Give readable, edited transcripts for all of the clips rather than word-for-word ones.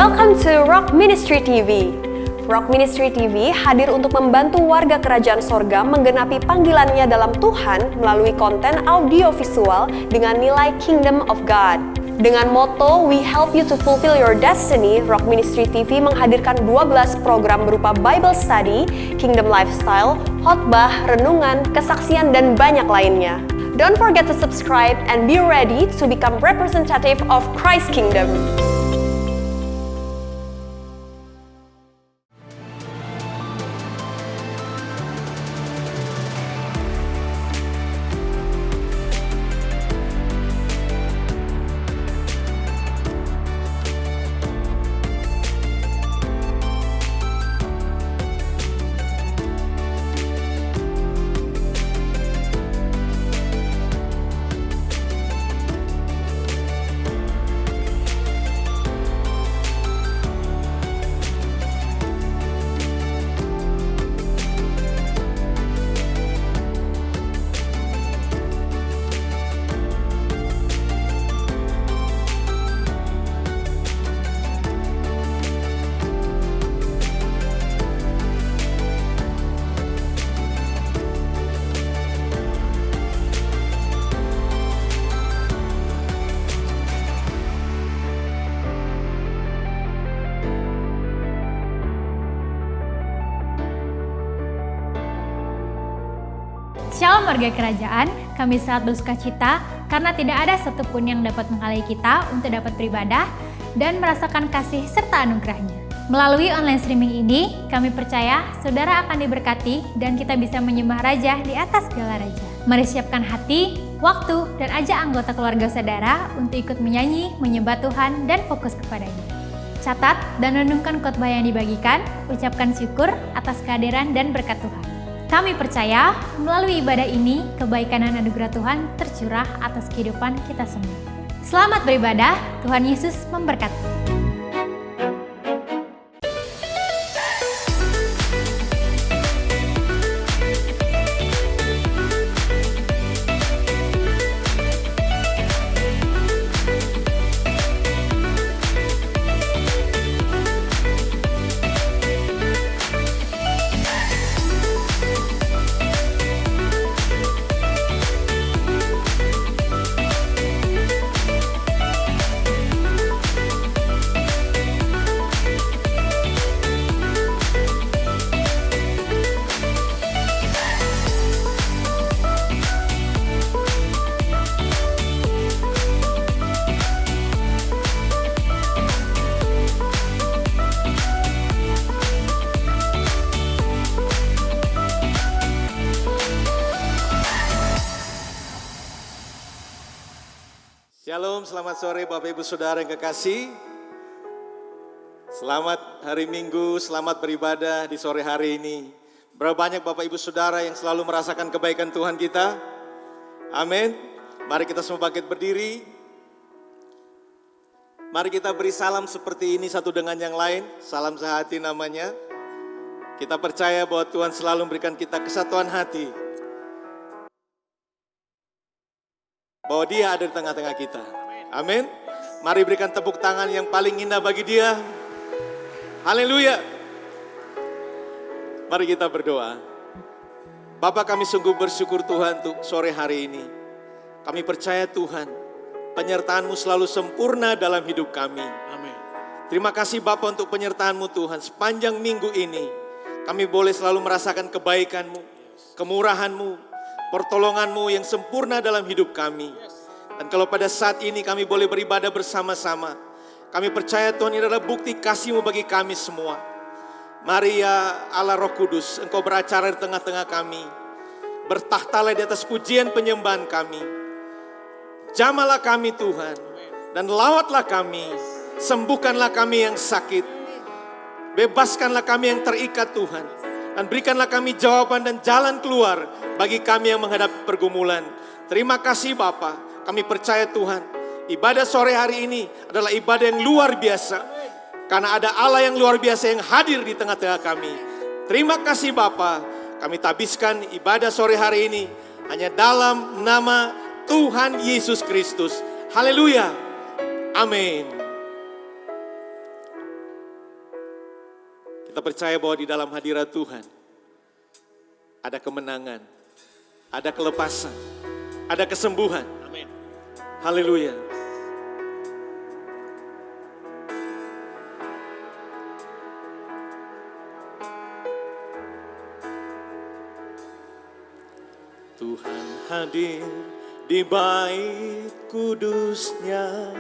Welcome to Rock Ministry TV. Rock Ministry TV hadir untuk membantu warga kerajaan sorga menggenapi panggilannya dalam Tuhan melalui konten audio visual dengan nilai Kingdom of God. Dengan moto We Help You to Fulfill Your Destiny, Rock Ministry TV menghadirkan 12 program berupa Bible Study, Kingdom Lifestyle, khotbah, renungan, kesaksian, dan banyak lainnya. Don't forget to subscribe and be ready to become representative of Christ's Kingdom. Shalom warga kerajaan, kami sangat bersuka cita karena tidak ada satupun yang dapat menghalangi kita untuk dapat beribadah dan merasakan kasih serta anugerahnya. Melalui online streaming ini, kami percaya saudara akan diberkati dan kita bisa menyembah Raja di atas segala Raja. Mari siapkan hati, waktu, dan ajak anggota keluarga saudara untuk ikut menyanyi, menyembah Tuhan, dan fokus kepadanya. Catat dan renungkan khotbah yang dibagikan, ucapkan syukur atas kehadiran dan berkat Tuhan. Kami percaya melalui ibadah ini, kebaikan dan anugerah Tuhan tercurah atas kehidupan kita semua. Selamat beribadah, Tuhan Yesus memberkati. Shalom, selamat sore Bapak Ibu Saudara yang kekasih. Selamat hari Minggu, selamat beribadah di sore hari ini. Berapa banyak Bapak Ibu Saudara yang selalu merasakan kebaikan Tuhan kita? Amin. Mari kita semua bangkit berdiri. Mari kita beri salam seperti ini satu dengan yang lain. Salam sehati namanya. Kita percaya bahwa Tuhan selalu memberikan kita kesatuan hati. Bahwa Dia ada di tengah-tengah kita. Amin. Mari berikan tepuk tangan yang paling indah bagi Dia. Haleluya. Mari kita berdoa. Bapa, kami sungguh bersyukur Tuhan untuk sore hari ini. Kami percaya Tuhan, penyertaan-Mu selalu sempurna dalam hidup kami. Amin. Terima kasih Bapa untuk penyertaan-Mu Tuhan. Sepanjang minggu ini kami boleh selalu merasakan kebaikan-Mu, kemurahan-Mu, pertolongan-Mu yang sempurna dalam hidup kami. Dan kalau pada saat ini kami boleh beribadah bersama-sama, kami percaya Tuhan ini adalah bukti kasih-Mu bagi kami semua. Mari ya Allah Roh Kudus, Engkau beracara di tengah-tengah kami. Bertahtalah di atas pujian penyembahan kami. Jamalah kami Tuhan, dan lawatlah kami. Sembuhkanlah kami yang sakit. Bebaskanlah kami yang terikat Tuhan. Dan berikanlah kami jawaban dan jalan keluar bagi kami yang menghadapi pergumulan. Terima kasih Bapa, kami percaya Tuhan, ibadah sore hari ini adalah ibadah yang luar biasa. Karena ada Allah yang luar biasa yang hadir di tengah-tengah kami. Terima kasih Bapa, kami tabiskan ibadah sore hari ini hanya dalam nama Tuhan Yesus Kristus. Haleluya. Amin. Kita percaya bahwa di dalam hadirat Tuhan ada kemenangan, ada kelepasan, ada kesembuhan. Amin. Haleluya. Tuhan hadir di bait kudusnya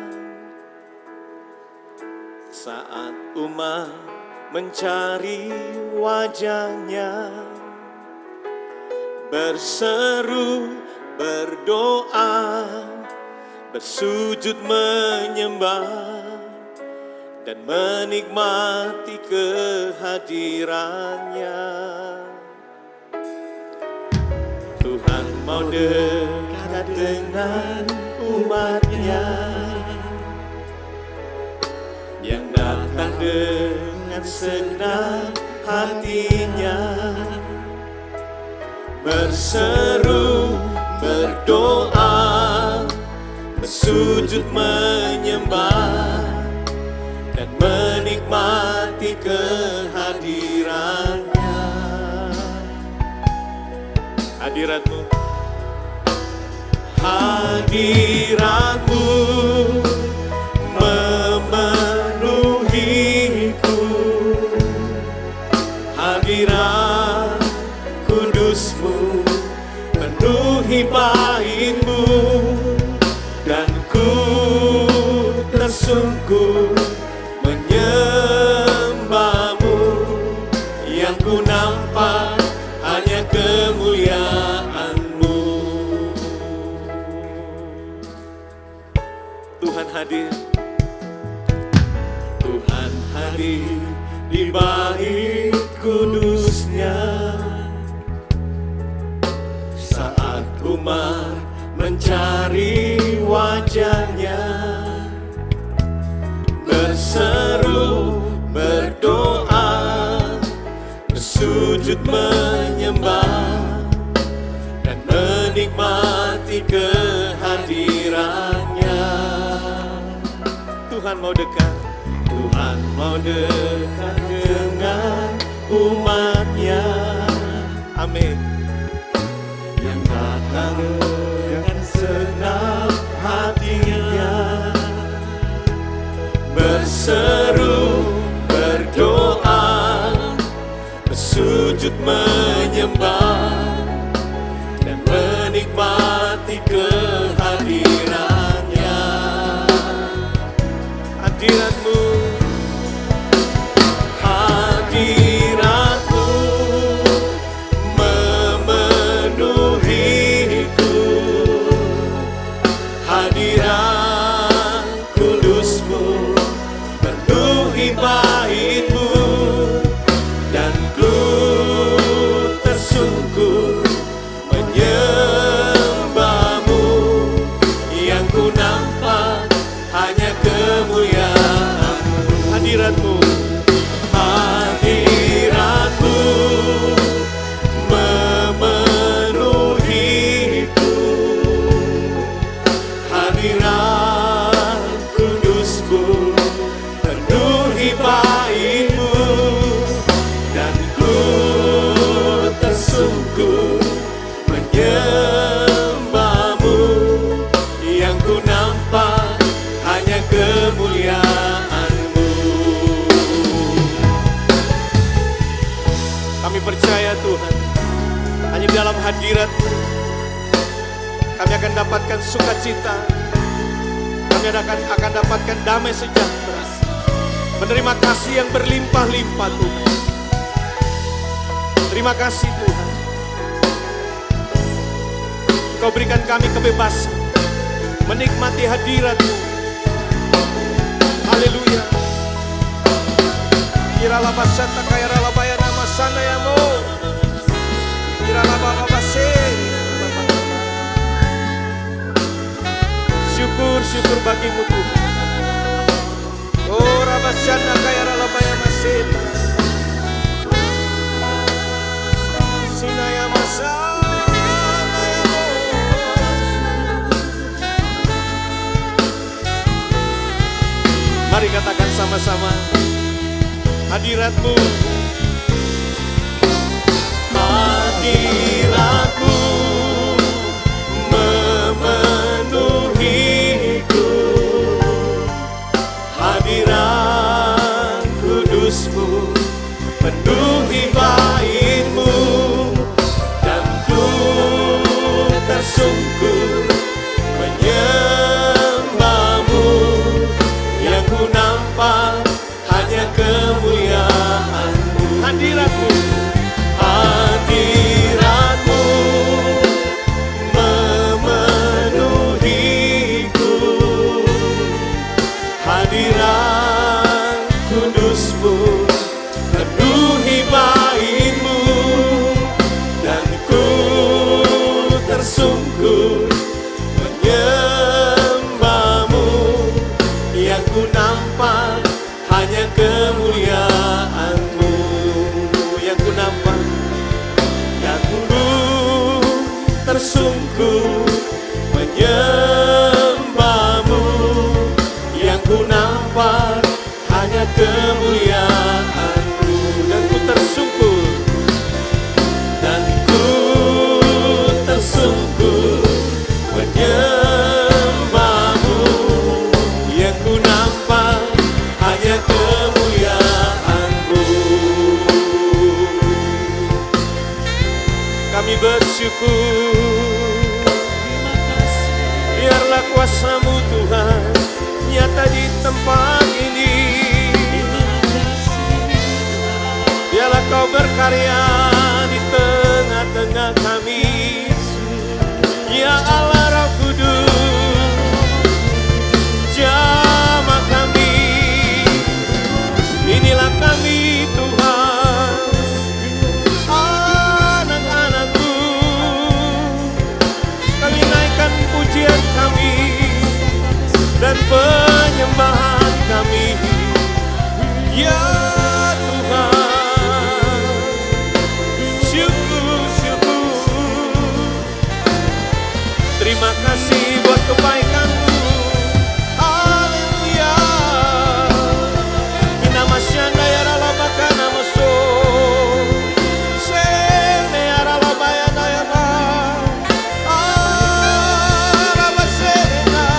saat umat mencari wajahnya, berseru, berdoa, bersujud menyembah dan menikmati kehadirannya. Tuhan mau dekat dengan umatnya yang datang dengan segenap hatinya, berseru, berdoa, bersujud menyembah dan menikmati kehadirannya. Hadiratmu, hadiratmu memenuhiku, hadirat kudusmu penuhi baitmu, dan ku tersungkur menyembahmu, yang ku nampak hanya kemuliaan-Mu. Tuhan hadir, Tuhan hadir di bait kudusnya saat umat mencari wajahnya, berseru, berdoa, bersujud menyembah dan menikmati kehadirannya. Tuhan mau dekat, Tuhan mau dekat dengan umatnya. Amin. Yang datang dengan senang hatinya, berseru, berdoa, bersujud menyembah dan menikmati kehadirannya. Hadiratmu, hadiratmu memenuhiku, hadirat kudusmu penuhi baitmu, dan ku tersungkur menyembahmu, yang ku nampak hanya kemuliaan-Mu. Hadiratmu, hadiratmu memenuhiku, hadirat kudusmu penuhi baitmu, dan ku tersungkur menyembahmu, yang ku nampak hanya kemuliaan-Mu. Kami percaya Tuhan, hanya di dalam hadirat-Mu kami akan dapatkan sukacita, kami akan dapatkan damai sejahtera, menerima kasih yang berlimpah-limpah Tuhan. Terima kasih Tuhan, Engkau berikan kami kebebasan menikmati hadirat-Mu. Haleluya. Kirala basata kaya rala bayana masana ya mo. Kirala baba basen. Syukur bagimu Tuhan. Oh rabasana kaya rala bayana masen. Sinaya masana ya mo. Mari katakan sama-sama, hadirat-Mu hadiratmu memenuhiku, hadirat kudusmu penuhi bait-Mu, dan ku tersungkur menyembah-Mu, yang ku nampak hanya kemuliaan-Mu. Hadirat-Mu, hadirat-Mu memenuhiku, hadirat kudus-Mu penuhi bait-Mu, dan ku tersungkur menyembah-Mu, yang ku nampak hanya kemuliaan-Mu, yang ku nampak, yang ku tersungkur menyembah-Mu, yang ku nampak hanya kemuliaan-Mu, dan ku tersungkur, dan ku tersungkur menyembah-Mu, yang ku nampak hanya kemuliaan-Mu. Kami bersyukur, biarlah kuasa-Mu Tuhan nyata di tempat ini. Biarlah Kau berkarya di tengah-tengah kami, ya Allah Roh Kudus, jamah kami. Inilah kami Tuhan, anak-anak-Mu. Kami naikkan pujian kami dan penyembahan kami, ya Tuhan. Syukur, terima kasih buat kebaikan-Mu. Haleluya. Kita masyanda ya ralaba kana moso, sene ya ralaba ya daya ba, raba sena,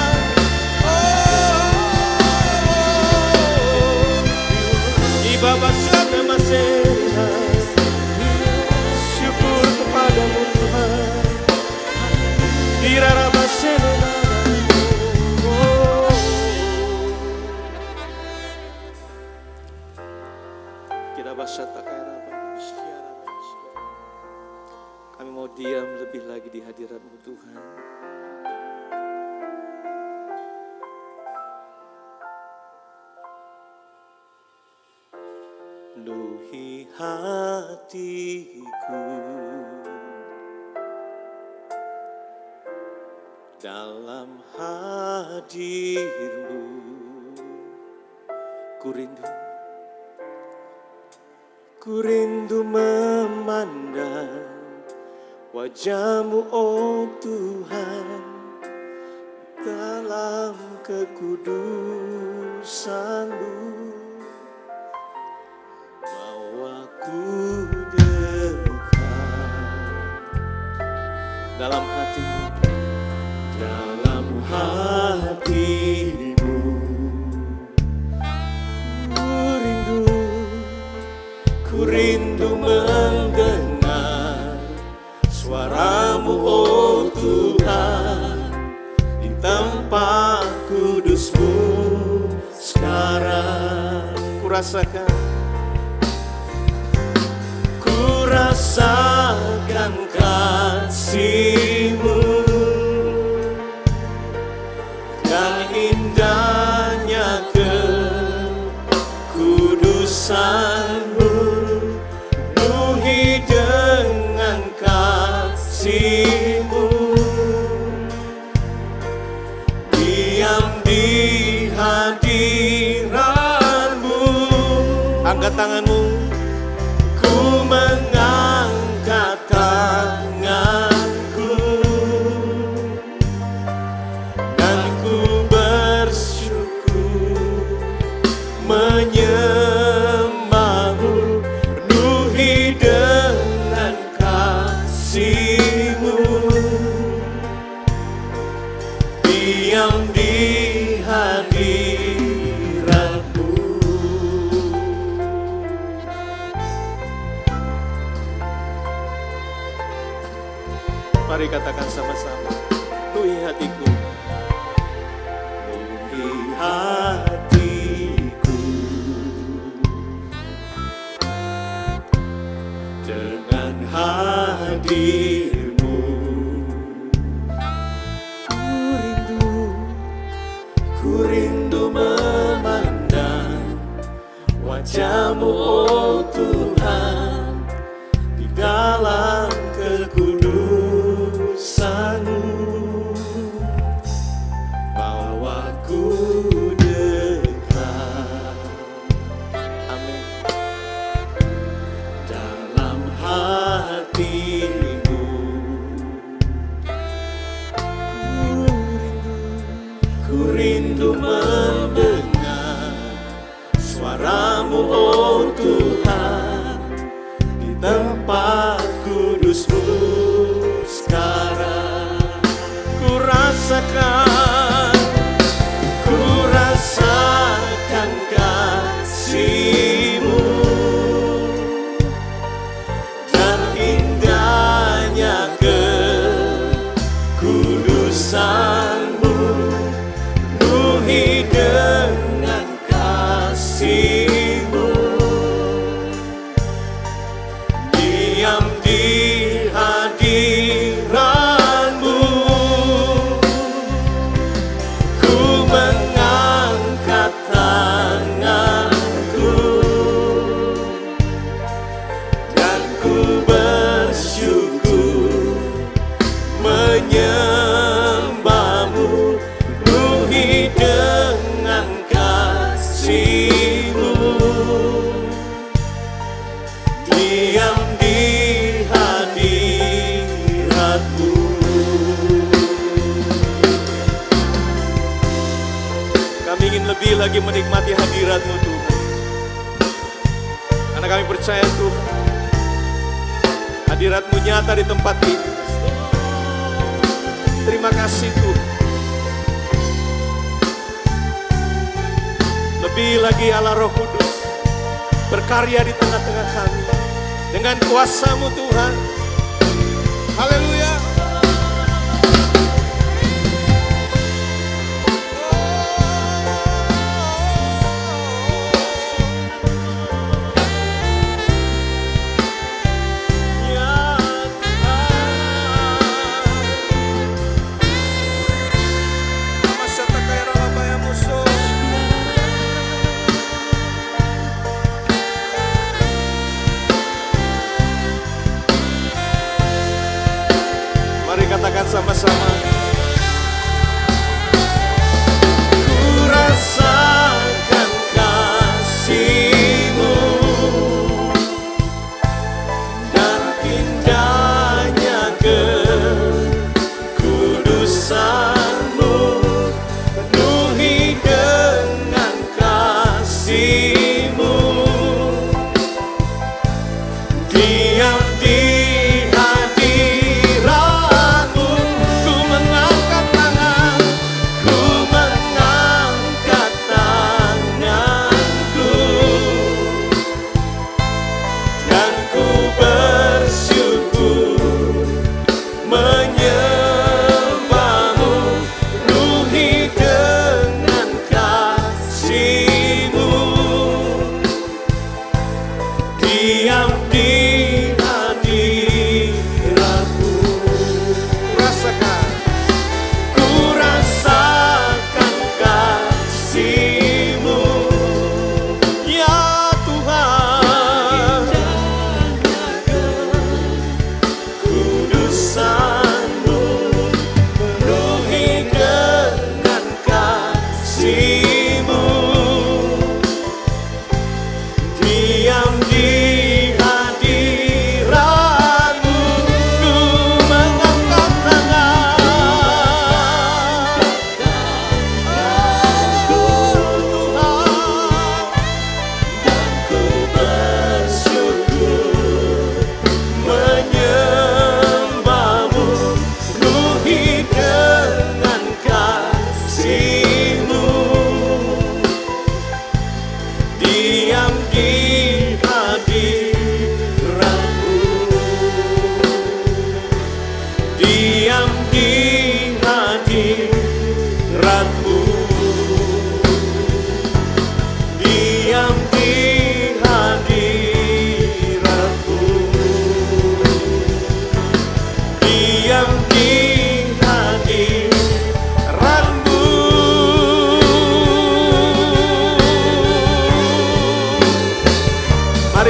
ibaba sada masena. Syukur kepada-Mu Tuhan, kira raba sena. Kira basata kaya raba. Kami mau diam lebih lagi di hadirat-Mu Tuhan. Penuhi hatiku dalam hadir-Mu. Ku rindu memandang wajah-Mu, oh Tuhan, dalam kekudusan-Mu. Bawaku dekat dalam hati-Mu, dalam hati-Mu. Ku rindu mendengar suara-Mu, oh Tuhan, di tempat kudus-Mu sekarang. Ku rasakan kasih-Mu dan indahnya kekudusan-Mu, penuhi dengan kasih-Mu, diam di hadirat-Mu. Angkat tanganmu, ku mengangkat tanganku dan ku bersyukur menyembah-Mu, penuhi dengan kasih. hadirmu. Ku rindu memandang wajahmu, oh Tuhan, di dalam kekudusanmu. Bawaku dekat, amin, dalam hatimu. Ku rindu mendengar suaramu, oh Tuhan, di tempat kudusmu sekarang. Ku rasakan kasih-Mu dan indahnya kekudusan-Mu, penuhi dengan kasih-Mu, diam di hadirat-Mu. Ku mengangkat tanganku dan ku bersyukur menyembah-Mu, penuhi dengan kasih-Mu, diam di hadirat-Mu. Kami ingin lebih lagi menikmati hadirat-Mu, Tuhan, karena kami percaya, Tuhan, hadirat-Mu nyata di tempat ini. Terima kasih, Tuhan. Lebih lagi Allah Roh Kudus berkarya di tengah-tengah kami dengan kuasa-Mu, Tuhan. Haleluya. Ya Tuhan, Masya takaya rabaya musuh.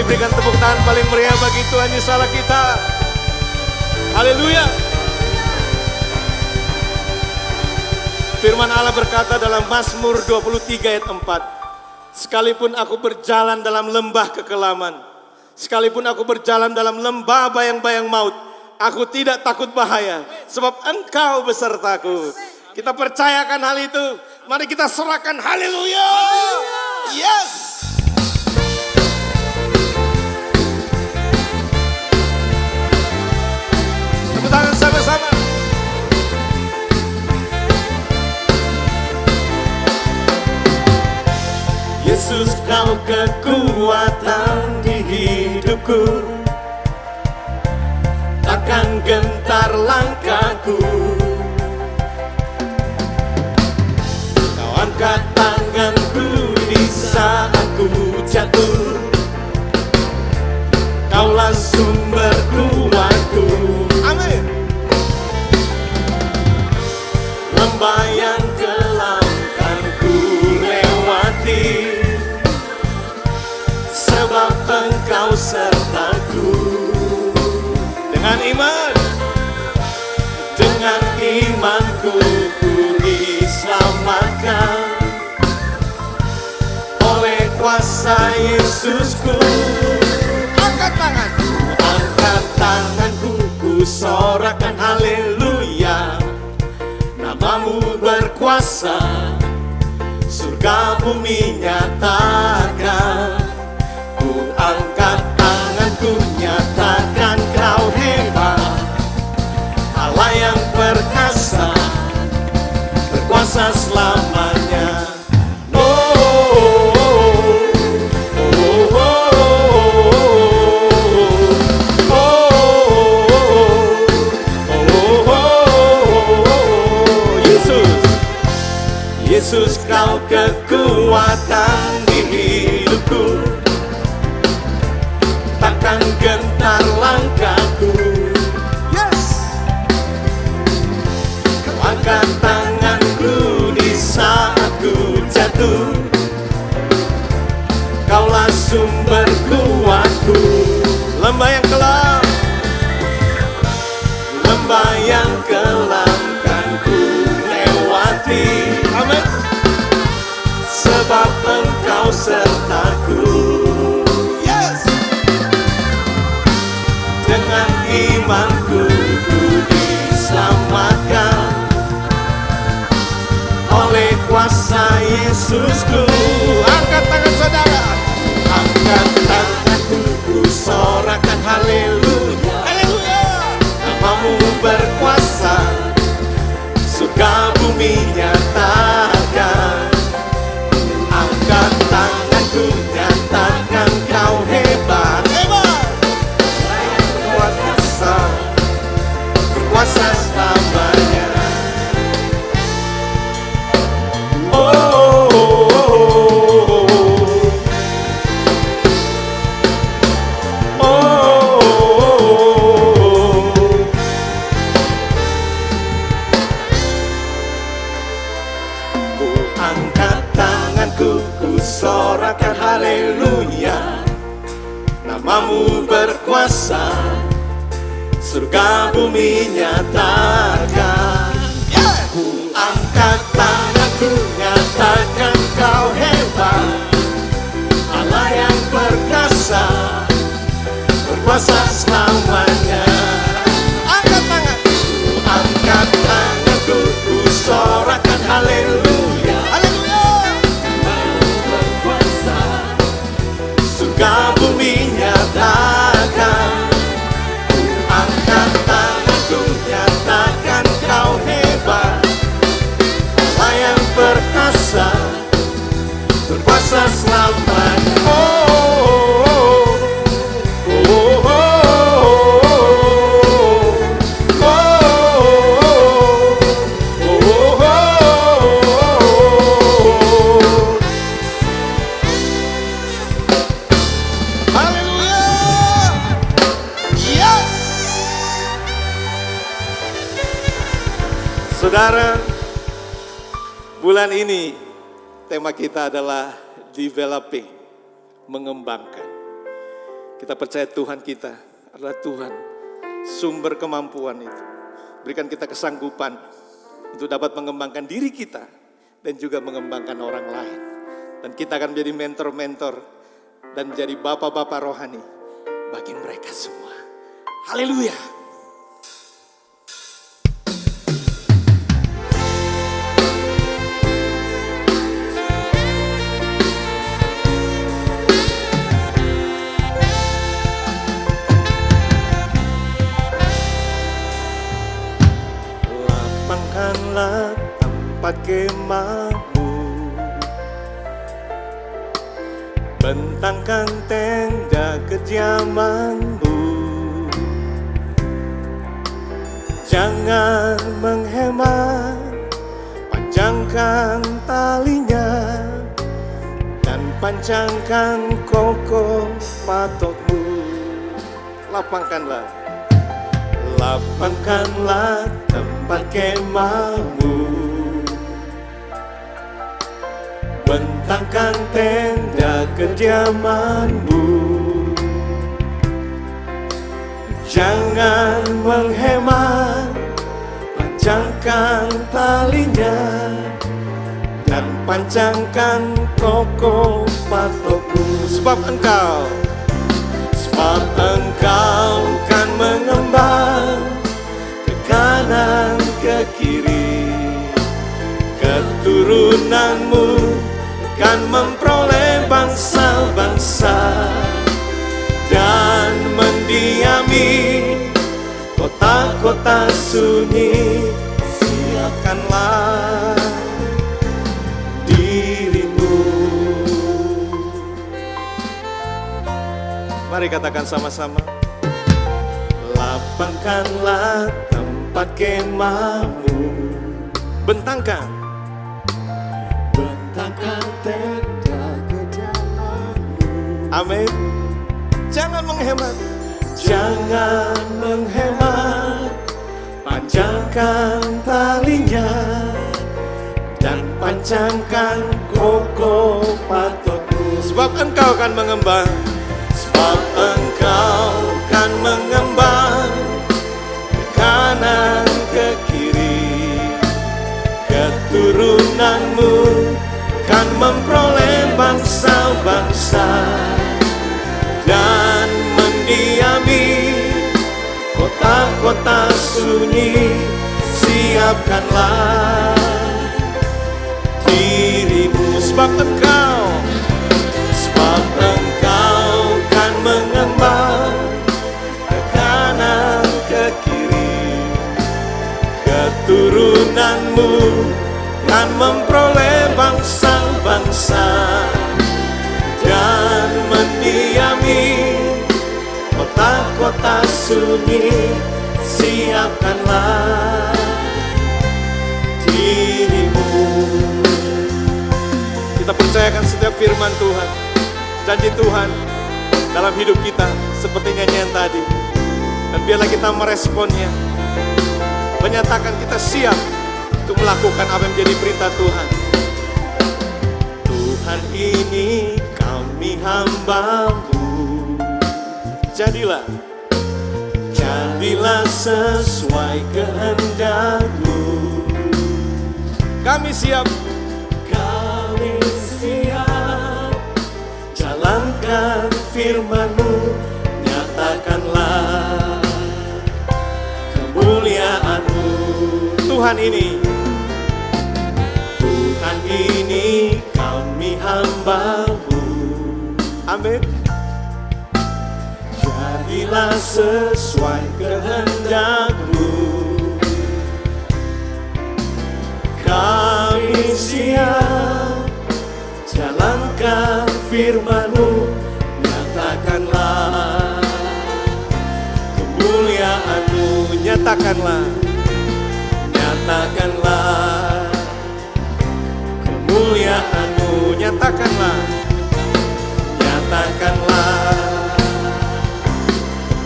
berikan tepuk tangan paling meriah bagi Tuhan Yesus Allah kita. Haleluya. Firman Allah berkata dalam Mazmur 23 ayat 4. Sekalipun aku berjalan dalam lembah kekelaman, sekalipun aku berjalan dalam lembah bayang-bayang maut, aku tidak takut bahaya, sebab Engkau besertaku. Kita percayakan hal itu. Mari kita serahkan, haleluya. Yes. Tepuk tangan sama-sama. Yesus, Kau kekuatan di hidupku, takkan gentar langkahku. Kau angkat tanganku di saat ku jatuh, Kaulah sumber kuatku. Amin. Lembah yang kelam kan ku lewati, sebab Engkau sertaku. Dengan imanku ku diselamatkan oleh kuasa Yesusku. Angkat tanganku, ku sorakan haleluya. Namamu berkuasa, surga bumi nyatakan. Ku angkat tanganku, nyatakan Kau hebat, Allah yang perkasa, berkuasa selamanya. Yesus, Kau kekuatan di hidupku, takkan gentar langkahku. Yes. Kau angkat tanganku di saat ku jatuh, Kaulah sumber kuatku. Lembah yang kelam, lembah yang kelam kan ku lewati. Amin. Sebab Engkau sertaku. Yes. Dengan imanku ku diselamatkan oleh kuasa Yesusku. Angkat tangan saudara, angkat tanganku, ku sorakan haleluya. Haleluya. Namamu berkuasa, surga bumi nyatakan. Angkat tanganku, nyatakan Kau hebat, hebat. Berkuasa selamanya. Ku angkat tanganku, ku sorakan haleluya. Namamu berkuasa, surga bumi nyatakan. Ku angkat tanganku, nyatakan Kau hebat, Allah yang perkasa, berkuasa selamanya. Angkat tangan. Ku angkat tanganku, ku sorakan haleluya. Haleluya. Namamu berkuasa, surga bumi nyatakan. Ku angkat tanganku, nyatakan Kau hebat, Allah yang perkasa, berkuasa selamanya. Saudara, bulan ini tema kita adalah developing, mengembangkan. Kita percaya Tuhan kita adalah Tuhan, sumber kemampuan itu. Berikan kita kesanggupan untuk dapat mengembangkan diri kita dan juga mengembangkan orang lain. Dan kita akan menjadi mentor-mentor dan menjadi bapak-bapak rohani bagi mereka semua. Haleluya. Lapangkanlah tempat kemahmu, bentangkan tenda kediamanmu. Jangan menghemat, panjangkan talinya, dan panjangkan kokoh patokmu. Lapangkanlah tempat kemahmu, bentangkan tenda kediamanmu. Jangan menghemat, panjangkan talinya, dan panjangkan kokoh patokmu. Sebab engkau kan mengembang ke kanan ke kiri. Keturunanmu kan memperoleh bangsa-bangsa dan mendiami kota-kota sunyi. Siapkanlah dirimu. Mari katakan sama-sama. Lapangkanlah tempat kemahmu, bentangkan tenda kediamanmu. Amin. Jangan menghemat, panjangkan talinya, dan panjangkan kokoh patokmu. Sebab engkau akan mengembang, ke kanan ke kiri. Keturunanmu kan memperoleh bangsa-bangsa dan mendiami kota-kota sunyi. Siapkanlah dirimu. Sebab engkau kan mengembang ke kanan ke kiri. Keturunanmu kan memperoleh bangsa-bangsa dan mendiami kota-kota sunyi. Siapkanlah dirimu. Kita percayakan setiap firman Tuhan, janji Tuhan dalam hidup kita seperti nyanyian tadi. Dan biarlah kita meresponnya, menyatakan kita siap untuk melakukan apa yang menjadi perintah Tuhan. Tuhan, ini kami hamba-Mu. Jadilah sesuai kehendak-Mu. Kami siap jalankan firman-Mu, nyatakanlah kemuliaan-Mu. Tuhan, ini kami hamba-Mu. Amin. Jadilah sesuai kehendak-Mu. Kami siap jalankan firman-Mu, nyatakanlah kemuliaan-Mu. Nyatakanlah kemuliaan-Mu. Nyatakanlah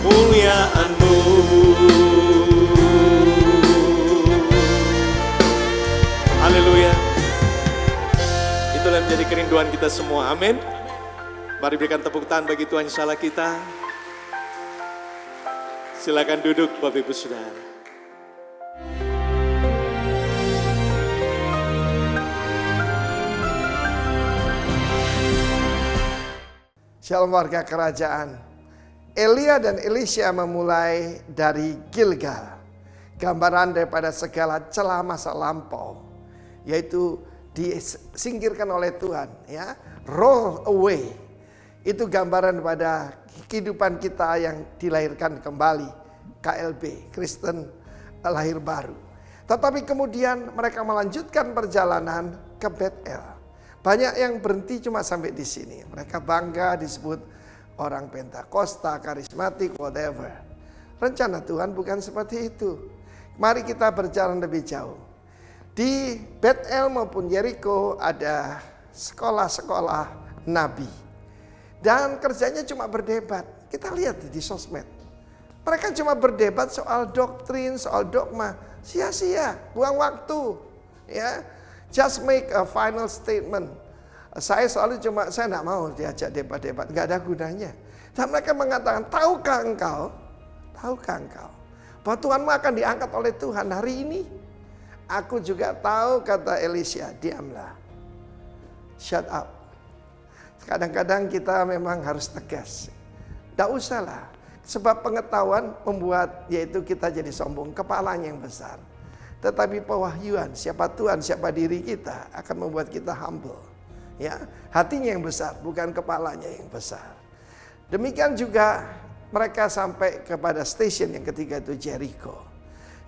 kemuliaan-Mu. Haleluya. Itulah menjadi kerinduan kita semua. Amin. Mari berikan tepuk tangan bagi Tuhan insya Allah kita. Silakan duduk Bapak Ibu Saudara. Shalom warga kerajaan. Elia dan Elisha memulai dari Gilgal. Gambaran daripada segala celah masa lampau, yaitu disingkirkan oleh Tuhan, ya. Roll away. Itu gambaran pada kehidupan kita yang dilahirkan kembali. KLB, Kristen lahir baru. Tetapi kemudian mereka melanjutkan perjalanan ke Betel. Banyak yang berhenti cuma sampai di sini. Mereka bangga disebut orang Pentakosta, karismatik, whatever. Rencana Tuhan bukan seperti itu. Mari kita berjalan lebih jauh. Di Betel maupun Yeriko ada sekolah-sekolah nabi. Dan kerjanya cuma berdebat. Kita lihat di sosmed. Mereka cuma berdebat soal doktrin, soal dogma. Sia-sia, buang waktu. Ya, just make a final statement. Saya nggak mau diajak debat-debat, nggak ada gunanya. Dan mereka mengatakan, tahukah engkau bahwa Tuhanmu akan diangkat oleh Tuhan hari ini? Aku juga tahu, kata Elisha, diamlah. Shut up. Kadang-kadang kita memang harus tegas. Nggak usahlah, sebab pengetahuan membuat yaitu kita jadi sombong, kepalanya yang besar. Tetapi pewahyuan siapa Tuhan, siapa diri kita akan membuat kita humble. Ya, hatinya yang besar, bukan kepalanya yang besar. Demikian juga mereka sampai kepada stasiun yang ketiga, itu Jericho.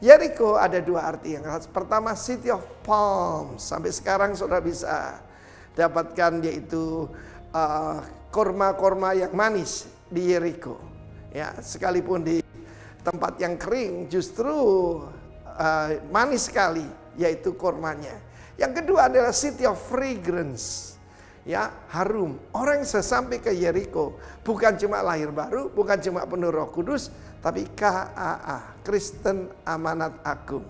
Jericho ada dua arti. Yang pertama, City of Palms. Sampai sekarang saudara bisa dapatkan yaitu korma-korma yang manis di Jericho. Ya, sekalipun di tempat yang kering justru manis sekali, yaitu kormanya. Yang kedua adalah City of Fragrance. Ya, harum. Orang sesampai ke Jericho bukan cuma lahir baru, bukan cuma penuh Roh Kudus, tapi KAA, Kristen Amanat Agung.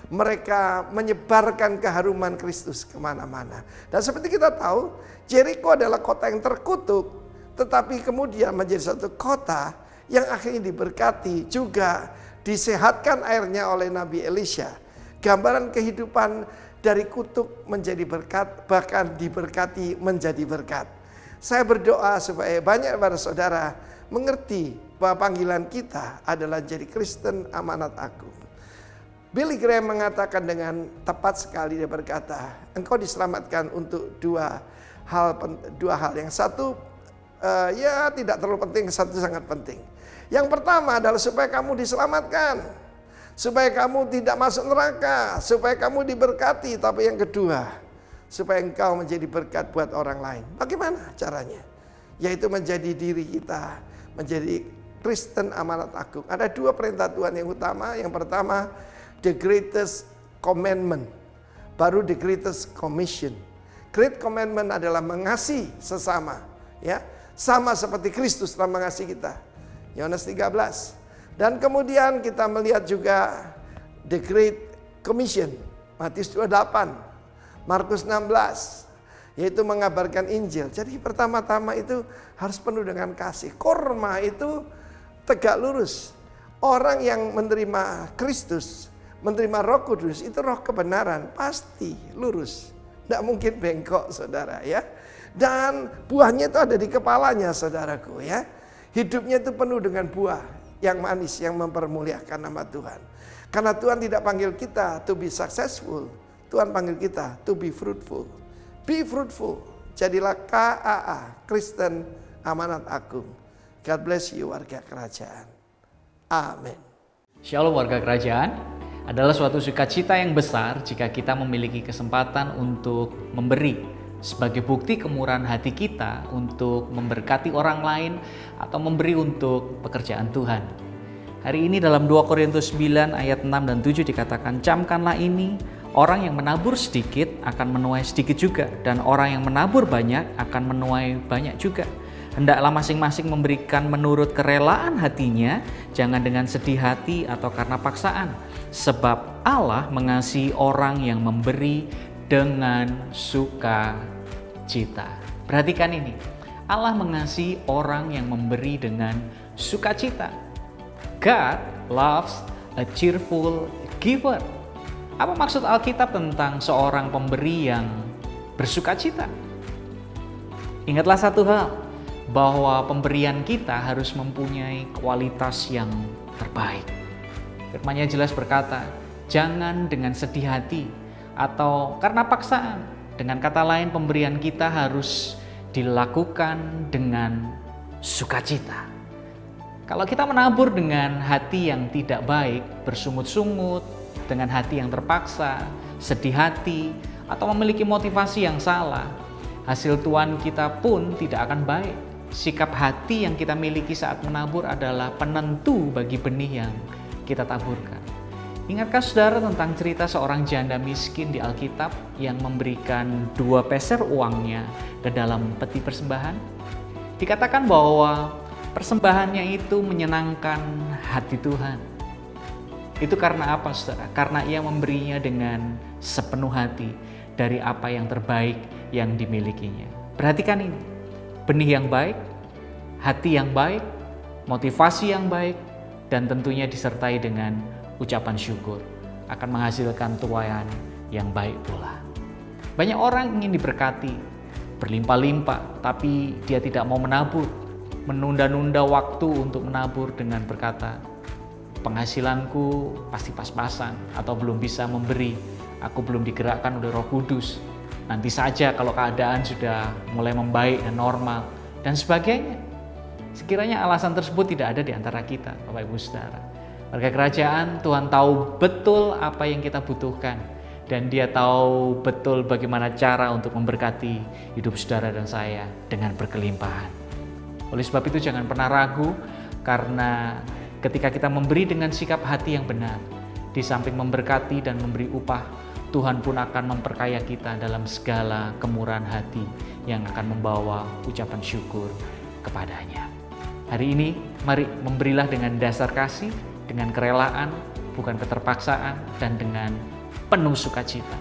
Mereka menyebarkan keharuman Kristus kemana-mana. Dan seperti kita tahu, Jericho adalah kota yang terkutuk, tetapi kemudian menjadi satu kota yang akhirnya diberkati, juga disehatkan airnya oleh Nabi Elisha. Gambaran kehidupan dari kutuk menjadi berkat, bahkan diberkati menjadi berkat. Saya berdoa supaya banyak para saudara mengerti bahwa panggilan kita adalah jadi Kristen Amanat Agung. Billy Graham mengatakan dengan tepat sekali, dia berkata, engkau diselamatkan untuk dua hal. Yang satu ya tidak terlalu penting, satu sangat penting. Yang pertama adalah supaya kamu diselamatkan, supaya kamu tidak masuk neraka, supaya kamu diberkati. Tapi yang kedua, supaya engkau menjadi berkat buat orang lain. Bagaimana caranya? Yaitu menjadi diri kita, menjadi Kristen Amanat Agung. Ada dua perintah Tuhan yang utama. Yang pertama, the greatest commandment. Baru the greatest commission. Great commandment adalah mengasihi sesama. Ya, sama seperti Kristus telah mengasihi kita. Yohanes 13. Dan kemudian kita melihat juga the Great Commission, Matius 28, Markus 16, yaitu mengabarkan Injil. Jadi pertama-tama itu harus penuh dengan kasih. Korma itu tegak lurus. Orang yang menerima Kristus, menerima Roh Kudus, itu roh kebenaran, pasti lurus. Tidak mungkin bengkok, saudara, ya. Dan buahnya itu ada di kepalanya, saudaraku, ya. Hidupnya itu penuh dengan buah yang manis, yang mempermuliakan nama Tuhan. Karena Tuhan tidak panggil kita to be successful, Tuhan panggil kita to be fruitful. Be fruitful. Jadilah KAA, Kristen Amanat Agung. God bless you warga kerajaan. Amin. Shalom warga kerajaan. Adalah suatu sukacita yang besar jika kita memiliki kesempatan untuk memberi sebagai bukti kemurahan hati kita untuk memberkati orang lain atau memberi untuk pekerjaan Tuhan. Hari ini dalam 2 Korintus 9 ayat 6 dan 7 dikatakan, camkanlah ini, orang yang menabur sedikit akan menuai sedikit juga, dan orang yang menabur banyak akan menuai banyak juga. Hendaklah masing-masing memberikan menurut kerelaan hatinya, jangan dengan sedih hati atau karena paksaan. Sebab Allah mengasihi orang yang memberi dengan sukacita. Perhatikan ini, Allah mengasihi orang yang memberi dengan sukacita. God loves a cheerful giver. Apa maksud Alkitab tentang seorang pemberi yang bersukacita? Ingatlah satu hal, bahwa pemberian kita harus mempunyai kualitas yang terbaik. Firman-Nya jelas berkata, jangan dengan sedih hati atau karena paksaan. Dengan kata lain, pemberian kita harus dilakukan dengan sukacita. Kalau kita menabur dengan hati yang tidak baik, bersungut-sungut, dengan hati yang terpaksa, sedih hati, atau memiliki motivasi yang salah, hasil tuan kita pun tidak akan baik. Sikap hati yang kita miliki saat menabur adalah penentu bagi benih yang kita taburkan. Ingatkah saudara tentang cerita seorang janda miskin di Alkitab yang memberikan 2 peser uangnya ke dalam peti persembahan? Dikatakan bahwa persembahannya itu menyenangkan hati Tuhan. Itu karena apa, saudara? Karena ia memberinya dengan sepenuh hati dari apa yang terbaik yang dimilikinya. Perhatikan ini, benih yang baik, hati yang baik, motivasi yang baik, dan tentunya disertai dengan ucapan syukur akan menghasilkan tuaian yang baik pula. Banyak orang ingin diberkati, berlimpah-limpah, tapi dia tidak mau menabur, menunda-nunda waktu untuk menabur dengan berkata, penghasilanku pasti pas-pasan atau belum bisa memberi, aku belum digerakkan oleh Roh Kudus, nanti saja kalau keadaan sudah mulai membaik dan normal, dan sebagainya. Sekiranya alasan tersebut tidak ada di antara kita, Bapak Ibu Saudara. Warga kerajaan, Tuhan tahu betul apa yang kita butuhkan, dan Dia tahu betul bagaimana cara untuk memberkati hidup saudara dan saya dengan berkelimpahan. Oleh sebab itu jangan pernah ragu, karena ketika kita memberi dengan sikap hati yang benar, di samping memberkati dan memberi upah, Tuhan pun akan memperkaya kita dalam segala kemurahan hati yang akan membawa ucapan syukur kepadanya. Hari ini, mari memberilah dengan dasar kasih, dengan kerelaan, bukan keterpaksaan, dan dengan penuh sukacita.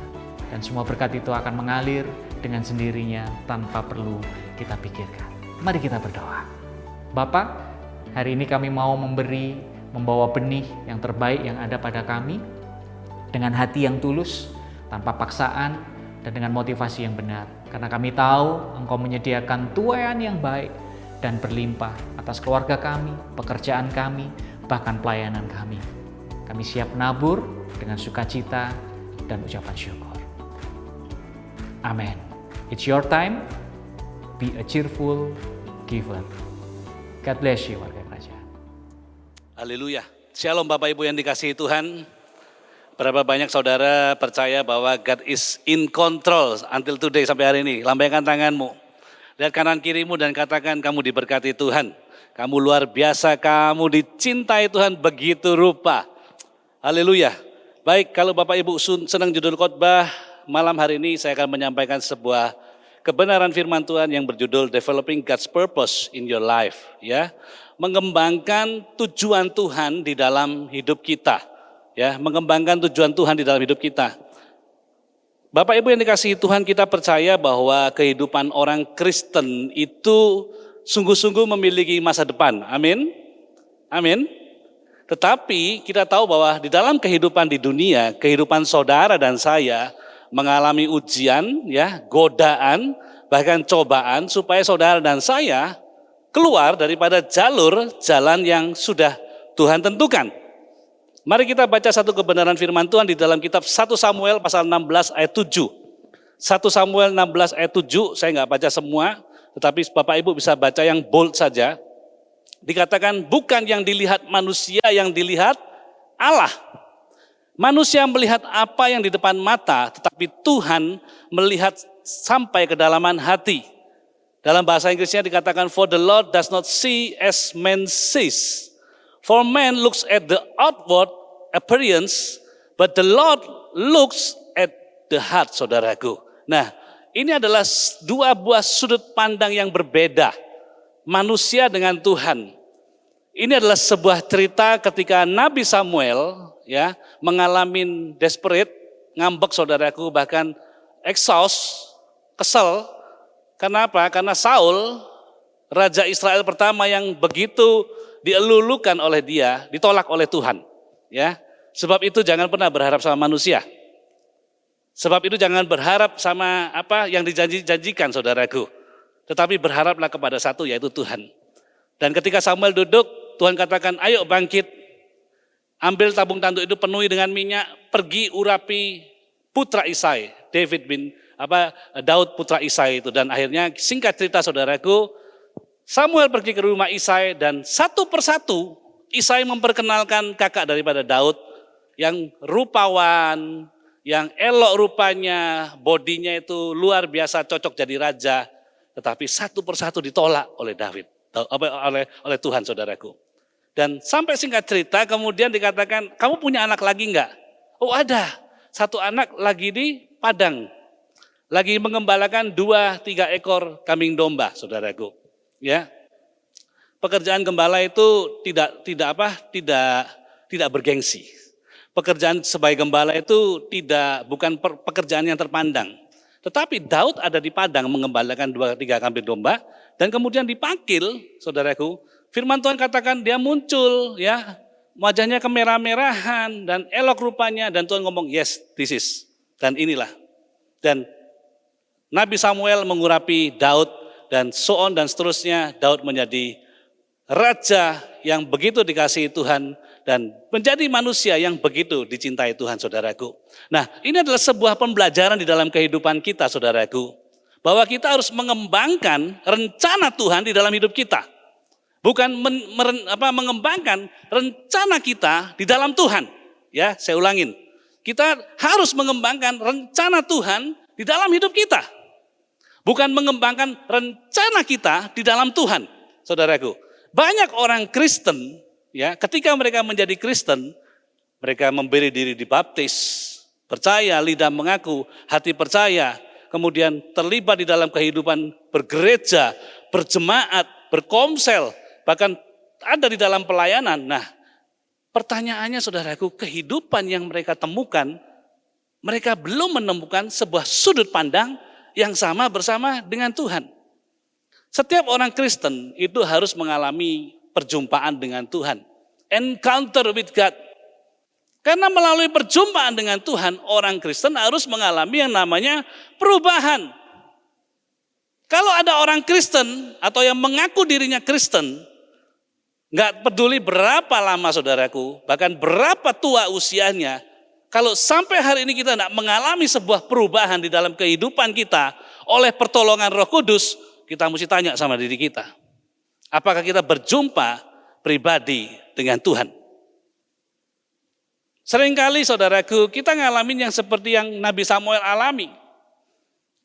Dan semua berkat itu akan mengalir dengan sendirinya tanpa perlu kita pikirkan. Mari kita berdoa. Bapa, hari ini kami mau membawa benih yang terbaik yang ada pada kami dengan hati yang tulus, tanpa paksaan, dan dengan motivasi yang benar. Karena kami tahu Engkau menyediakan tuaian yang baik dan berlimpah atas keluarga kami, pekerjaan kami, bahkan pelayanan kami. Kami siap menabur dengan sukacita dan ucapan syukur. Amin. It's your time. Be a cheerful giver. God bless you, warga kerajaan. Haleluya. Shalom Bapak Ibu yang dikasihi Tuhan. Berapa banyak saudara percaya bahwa God is in control until today, sampai hari ini. Lambaikan tanganmu. Lihat kanan kirimu dan katakan, kamu diberkati Tuhan. Kamu luar biasa, kamu dicintai Tuhan begitu rupa. Haleluya. Baik, kalau Bapak Ibu senang judul khotbah, malam hari ini saya akan menyampaikan sebuah kebenaran firman Tuhan yang berjudul Developing God's Purpose in Your Life, ya. Mengembangkan tujuan Tuhan di dalam hidup kita, ya, mengembangkan tujuan Tuhan di dalam hidup kita. Bapak Ibu yang dikasihi Tuhan, kita percaya bahwa kehidupan orang Kristen itu sungguh-sungguh memiliki masa depan. Amin. Amin. Tetapi kita tahu bahwa di dalam kehidupan di dunia, kehidupan saudara dan saya mengalami ujian, ya, godaan, bahkan cobaan supaya saudara dan saya keluar daripada jalan yang sudah Tuhan tentukan. Mari kita baca satu kebenaran firman Tuhan di dalam kitab 1 Samuel pasal 16 ayat 7. 1 Samuel 16 ayat 7, saya nggak baca semua, tetapi Bapak Ibu bisa baca yang bold saja. Dikatakan bukan yang dilihat manusia, yang dilihat Allah. Manusia melihat apa yang di depan mata, tetapi Tuhan melihat sampai kedalaman hati. Dalam bahasa Inggrisnya dikatakan, for the Lord does not see as man sees. For man looks at the outward appearance, but the Lord looks at the heart, saudaraku. Nah, ini adalah dua buah sudut pandang yang berbeda. Manusia dengan Tuhan. Ini adalah sebuah cerita ketika Nabi Samuel, ya, mengalami desperate, ngambek saudaraku, bahkan exhaust, kesel. Kenapa? Karena Saul, raja Israel pertama yang begitu dielulukan oleh dia, ditolak oleh Tuhan. Ya, sebab itu jangan pernah berharap sama manusia. Sebab itu jangan berharap sama apa yang dijanjikan saudaraku. Tetapi berharaplah kepada satu, yaitu Tuhan. Dan ketika Samuel duduk, Tuhan katakan, ayo bangkit, ambil tabung tanduk itu penuhi dengan minyak, pergi urapi putra Isai, Daud putra Isai itu. Dan akhirnya singkat cerita saudaraku, Samuel pergi ke rumah Isai dan satu persatu Isai memperkenalkan kakak daripada Daud yang rupawan, yang elok rupanya, bodinya itu luar biasa cocok jadi raja. Tetapi satu persatu ditolak oleh oleh Tuhan saudaraku. Dan sampai singkat cerita kemudian dikatakan, kamu punya anak lagi enggak? Oh ada, satu anak lagi di padang. Lagi mengembalakan 2-3 ekor kambing domba saudaraku. Ya, pekerjaan gembala itu tidak bergengsi. Pekerjaan sebagai gembala itu bukan pekerjaan yang terpandang. Tetapi Daud ada di padang mengembalakan 2-3 kambing domba dan kemudian dipanggil, saudaraku. Firman Tuhan katakan dia muncul, ya, wajahnya kemerah-merahan dan elok rupanya, dan Tuhan ngomong yes, this is, dan inilah. Dan Nabi Samuel mengurapi Daud dan so on dan seterusnya. Daud menjadi raja yang begitu dikasihi Tuhan dan menjadi manusia yang begitu dicintai Tuhan saudaraku. Nah, ini adalah sebuah pembelajaran di dalam kehidupan kita saudaraku, bahwa kita harus mengembangkan rencana Tuhan di dalam hidup kita. Bukan mengembangkan rencana kita di dalam Tuhan. Ya, saya ulangin. Kita harus mengembangkan rencana Tuhan di dalam hidup kita. Bukan mengembangkan rencana kita di dalam Tuhan, saudaraku. Banyak orang Kristen, ya, ketika mereka menjadi Kristen, mereka memberi diri dibaptis, percaya, lidah mengaku, hati percaya, kemudian terlibat di dalam kehidupan bergereja, berjemaat, berkomsel, bahkan ada di dalam pelayanan. Nah, pertanyaannya saudaraku, kehidupan yang mereka temukan, mereka belum menemukan sebuah sudut pandang yang sama bersama dengan Tuhan. Setiap orang Kristen itu harus mengalami perjumpaan dengan Tuhan. Encounter with God. Karena melalui perjumpaan dengan Tuhan, orang Kristen harus mengalami yang namanya perubahan. Kalau ada orang Kristen atau yang mengaku dirinya Kristen, gak peduli berapa lama saudaraku, bahkan berapa tua usianya, kalau sampai hari ini kita tidak mengalami sebuah perubahan di dalam kehidupan kita oleh pertolongan Roh Kudus, kita mesti tanya sama diri kita. Apakah kita berjumpa pribadi dengan Tuhan? Seringkali saudaraku, kita ngalamin yang seperti yang Nabi Samuel alami.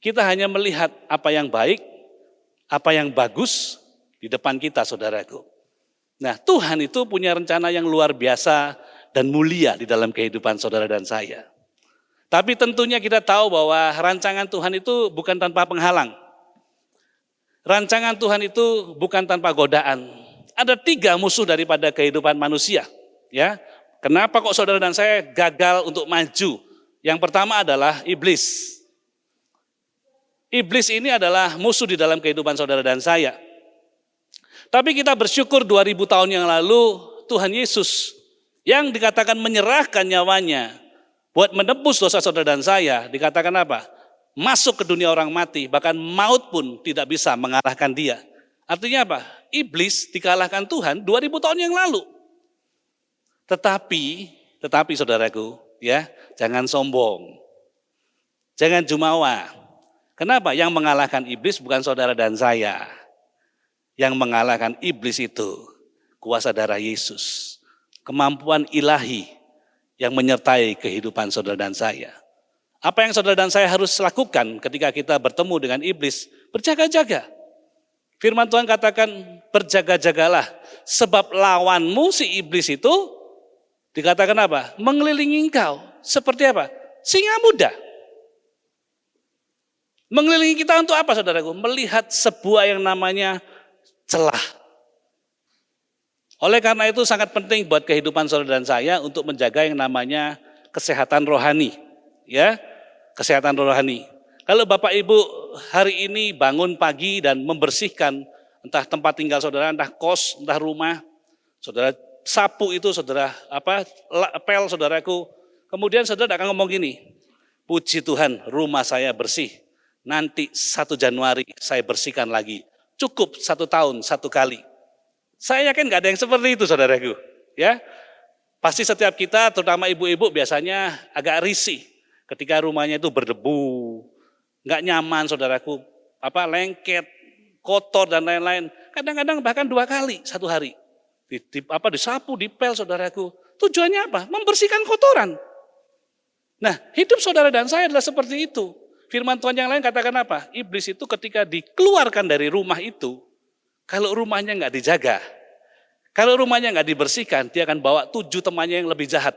Kita hanya melihat apa yang baik, apa yang bagus di depan kita saudaraku. Nah, Tuhan itu punya rencana yang luar biasa dan mulia di dalam kehidupan saudara dan saya. Tapi tentunya kita tahu bahwa rancangan Tuhan itu bukan tanpa penghalang. Rancangan Tuhan itu bukan tanpa godaan. Ada 3 musuh daripada kehidupan manusia. Ya, kenapa kok saudara dan saya gagal untuk maju? Yang pertama adalah iblis. Iblis ini adalah musuh di dalam kehidupan saudara dan saya. Tapi kita bersyukur 2000 tahun yang lalu Tuhan Yesus yang dikatakan menyerahkan nyawanya buat menebus dosa saudara dan saya, dikatakan apa? Masuk ke dunia orang mati, bahkan maut pun tidak bisa mengalahkan dia. Artinya apa? Iblis dikalahkan Tuhan 2000 tahun yang lalu. Tetapi saudaraku, ya, jangan sombong. Jangan jumawa. Kenapa? Yang mengalahkan iblis bukan saudara dan saya. Yang mengalahkan iblis itu kuasa darah Yesus. Kemampuan ilahi yang menyertai kehidupan saudara dan saya. Apa yang saudara dan saya harus lakukan ketika kita bertemu dengan iblis? Berjaga-jaga. Firman Tuhan katakan berjaga-jagalah. Sebab lawanmu si iblis itu dikatakan apa? Mengelilingi engkau. Seperti apa? Singa muda. Mengelilingi kita untuk apa saudaraku? Melihat sebuah yang namanya celah. Oleh karena itu sangat penting buat kehidupan saudara dan saya untuk menjaga yang namanya kesehatan rohani. Ya, kesehatan rohani. Kalau Bapak Ibu hari ini bangun pagi dan membersihkan entah tempat tinggal saudara, entah kos, entah rumah, Saudara sapu itu saudara pel saudaraku. Kemudian saudara akan ngomong gini, puji Tuhan rumah saya bersih. Nanti 1 Januari saya bersihkan lagi. Cukup 1 tahun 1 kali. Saya yakin nggak ada yang seperti itu saudaraku. Ya, pasti setiap kita terutama ibu-ibu biasanya agak risih ketika rumahnya itu berdebu, nggak nyaman saudaraku, lengket, kotor dan lain-lain. Kadang-kadang bahkan 2 kali 1 hari. Disapu, dipel saudaraku. Tujuannya apa? Membersihkan kotoran. Nah, hidup saudara dan saya adalah seperti itu. Firman Tuhan yang lain katakan apa? Iblis itu ketika dikeluarkan dari rumah itu, kalau rumahnya nggak dijaga, kalau rumahnya nggak dibersihkan, dia akan bawa 7 temannya yang lebih jahat.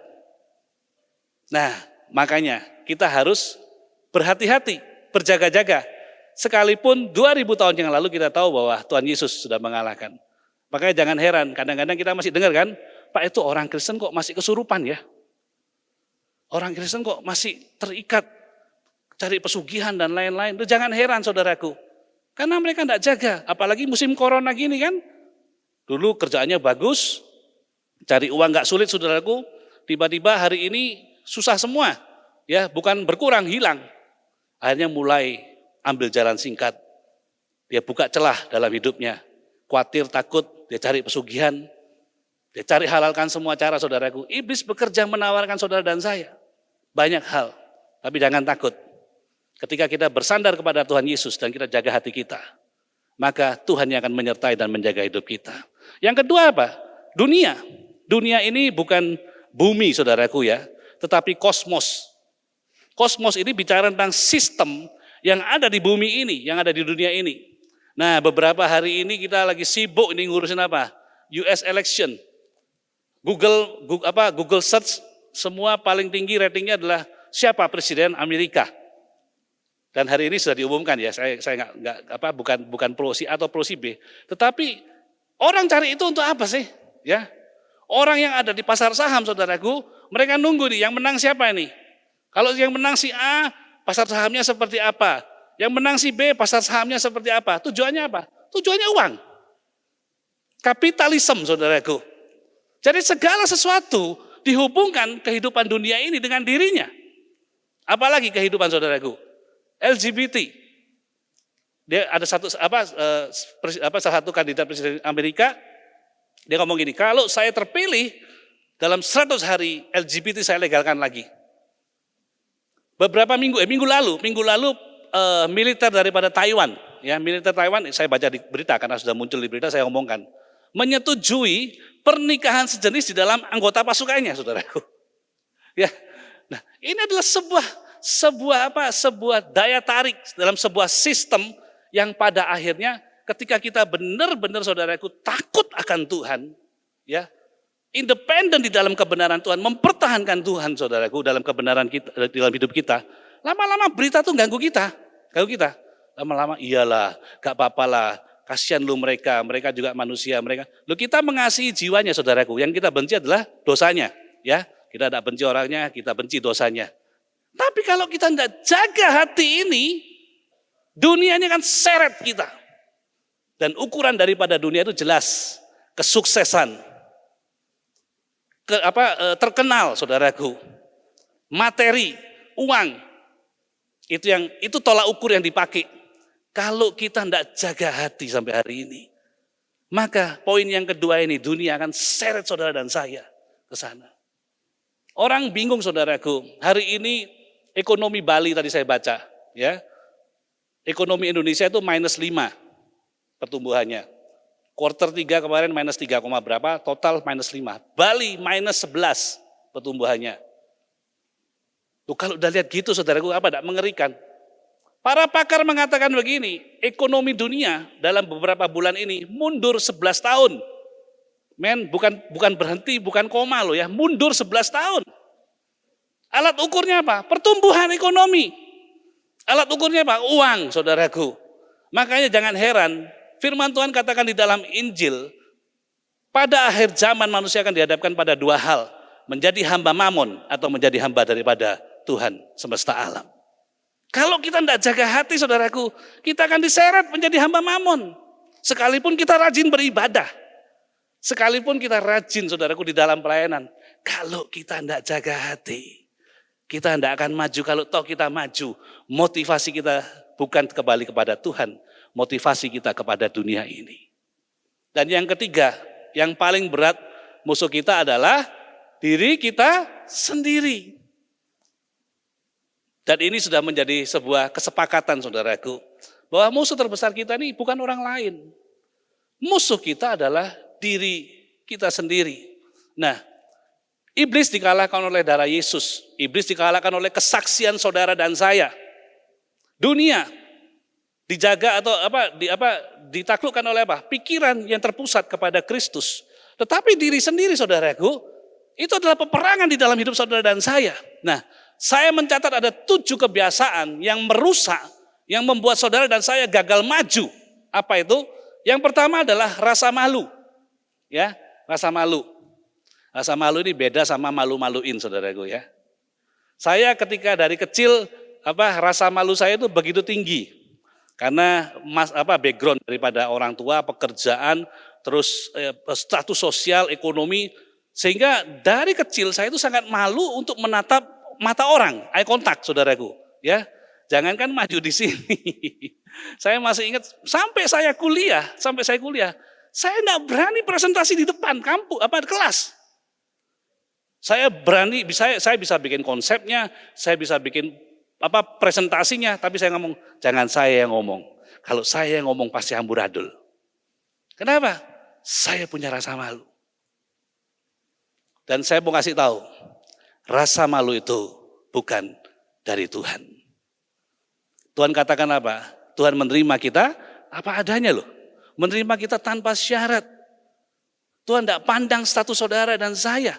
Nah, makanya kita harus berhati-hati, berjaga-jaga. Sekalipun 2000 tahun yang lalu kita tahu bahwa Tuhan Yesus sudah mengalahkan. Makanya jangan heran, kadang-kadang kita masih dengar kan, Pak itu orang Kristen kok masih kesurupan ya? Orang Kristen kok masih terikat, cari pesugihan dan lain-lain. Itu jangan heran saudaraku. Karena mereka tidak jaga, apalagi musim corona gini kan. Dulu kerjaannya bagus, cari uang nggak sulit saudaraku. Tiba-tiba hari ini susah semua, ya bukan berkurang, hilang. Akhirnya mulai ambil jalan singkat. Dia buka celah dalam hidupnya. Khawatir, takut, dia cari pesugihan. Dia cari halalkan semua cara saudaraku. Iblis bekerja menawarkan saudara dan saya. Banyak hal, tapi jangan takut. Ketika kita bersandar kepada Tuhan Yesus dan kita jaga hati kita, maka Tuhan yang akan menyertai dan menjaga hidup kita. Yang kedua apa? Dunia. Dunia ini bukan bumi saudaraku ya, tetapi kosmos. Kosmos ini bicara tentang sistem yang ada di bumi ini, yang ada di dunia ini. Nah, beberapa hari ini kita lagi sibuk ini ngurusin apa? US election. Google search semua paling tinggi ratingnya adalah siapa presiden Amerika. Dan hari ini sudah diumumkan ya, saya bukan pro si A atau pro si B, tetapi orang cari itu untuk apa sih? Ya, orang yang ada di pasar saham saudaraku, mereka nunggu nih yang menang siapa ini? Kalau yang menang si A, pasar sahamnya seperti apa? Yang menang si B, pasar sahamnya seperti apa? Tujuannya apa? Tujuannya uang. Kapitalisme saudaraku. Jadi segala sesuatu dihubungkan kehidupan dunia ini dengan dirinya. Apalagi kehidupan saudaraku. LGBT. Dia ada salah satu kandidat presiden Amerika, dia ngomong gini, kalau saya terpilih dalam 100 hari LGBT saya legalkan lagi. Beberapa minggu lalu militer daripada Taiwan, ya militer Taiwan, saya baca di berita karena sudah muncul di berita saya omongkan, menyetujui pernikahan sejenis di dalam anggota pasukannya, saudaraku. Ya, nah ini adalah sebuah daya tarik dalam sebuah sistem yang pada akhirnya ketika kita benar-benar saudaraku takut akan Tuhan, ya independen di dalam kebenaran Tuhan, mempertahankan Tuhan saudaraku dalam kebenaran kita, dalam hidup kita, lama-lama berita tuh ganggu kita. Lama-lama iyalah, gak apa-apa lah, kasihan lu mereka juga manusia, kita mengasihi jiwanya saudaraku, yang kita benci adalah dosanya, ya kita tidak benci orangnya, kita benci dosanya. Tapi kalau kita tidak jaga hati ini, dunia ini akan seret kita. Dan ukuran daripada dunia itu jelas, kesuksesan, terkenal saudaraku, materi, uang, itu tolak ukur yang dipakai. Kalau kita tidak jaga hati sampai hari ini, maka poin yang kedua ini, dunia akan seret saudara dan saya ke sana. Orang bingung saudaraku, hari ini ekonomi Bali tadi saya baca, ya ekonomi Indonesia itu -5 pertumbuhannya. Kuartal 3 kemarin -3, berapa, total -5. Bali -11 pertumbuhannya. Tuh kalau udah lihat gitu saudaraku, apa tidak mengerikan? Para pakar mengatakan begini, ekonomi dunia dalam beberapa bulan ini mundur 11 tahun. Bukan berhenti, bukan koma loh ya, mundur 11 tahun. Alat ukurnya apa? Pertumbuhan ekonomi. Alat ukurnya apa? Uang, saudaraku. Makanya jangan heran, firman Tuhan katakan di dalam Injil, pada akhir zaman manusia akan dihadapkan pada 2 hal. Menjadi hamba mamon atau menjadi hamba daripada Tuhan semesta alam. Kalau kita tidak jaga hati saudaraku, kita akan diseret menjadi hamba mamon. Sekalipun kita rajin beribadah. Sekalipun kita rajin saudaraku di dalam pelayanan, kalau kita tidak jaga hati, kita tidak akan maju. Kalau toh kita maju, motivasi kita bukan kembali kepada Tuhan, motivasi kita kepada dunia ini. Dan yang ketiga, yang paling berat musuh kita adalah diri kita sendiri. Dan ini sudah menjadi sebuah kesepakatan saudaraku, bahwa musuh terbesar kita ini bukan orang lain. Musuh kita adalah diri kita sendiri. Nah, iblis dikalahkan oleh darah Yesus. Iblis dikalahkan oleh kesaksian saudara dan saya. Dunia dijaga atau ditaklukkan oleh apa? Pikiran yang terpusat kepada Kristus. Tetapi diri sendiri saudaraku, itu adalah peperangan di dalam hidup saudara dan saya. Nah, saya mencatat ada 7 kebiasaan yang merusak, yang membuat saudara dan saya gagal maju. Apa itu? Yang pertama adalah rasa malu. Ya, rasa malu. Rasa malu ini beda sama malu-maluin saudaraku ya. Saya ketika dari kecil rasa malu saya itu begitu tinggi. Karena background daripada orang tua, pekerjaan, terus status sosial, ekonomi, sehingga dari kecil saya itu sangat malu untuk menatap mata orang, eye contact saudaraku ya. Jangankan maju di sini. Saya masih ingat sampai saya kuliah, saya tidak berani presentasi di depan kelas. Saya berani, saya bisa bikin konsepnya, saya bisa bikin presentasinya, tapi saya ngomong, jangan saya yang ngomong. Kalau saya yang ngomong pasti amburadul. Kenapa? Saya punya rasa malu. Dan saya mau kasih tahu, rasa malu itu bukan dari Tuhan. Tuhan katakan apa? Tuhan menerima kita apa adanya loh. Menerima kita tanpa syarat. Tuhan tidak pandang status saudara dan saya.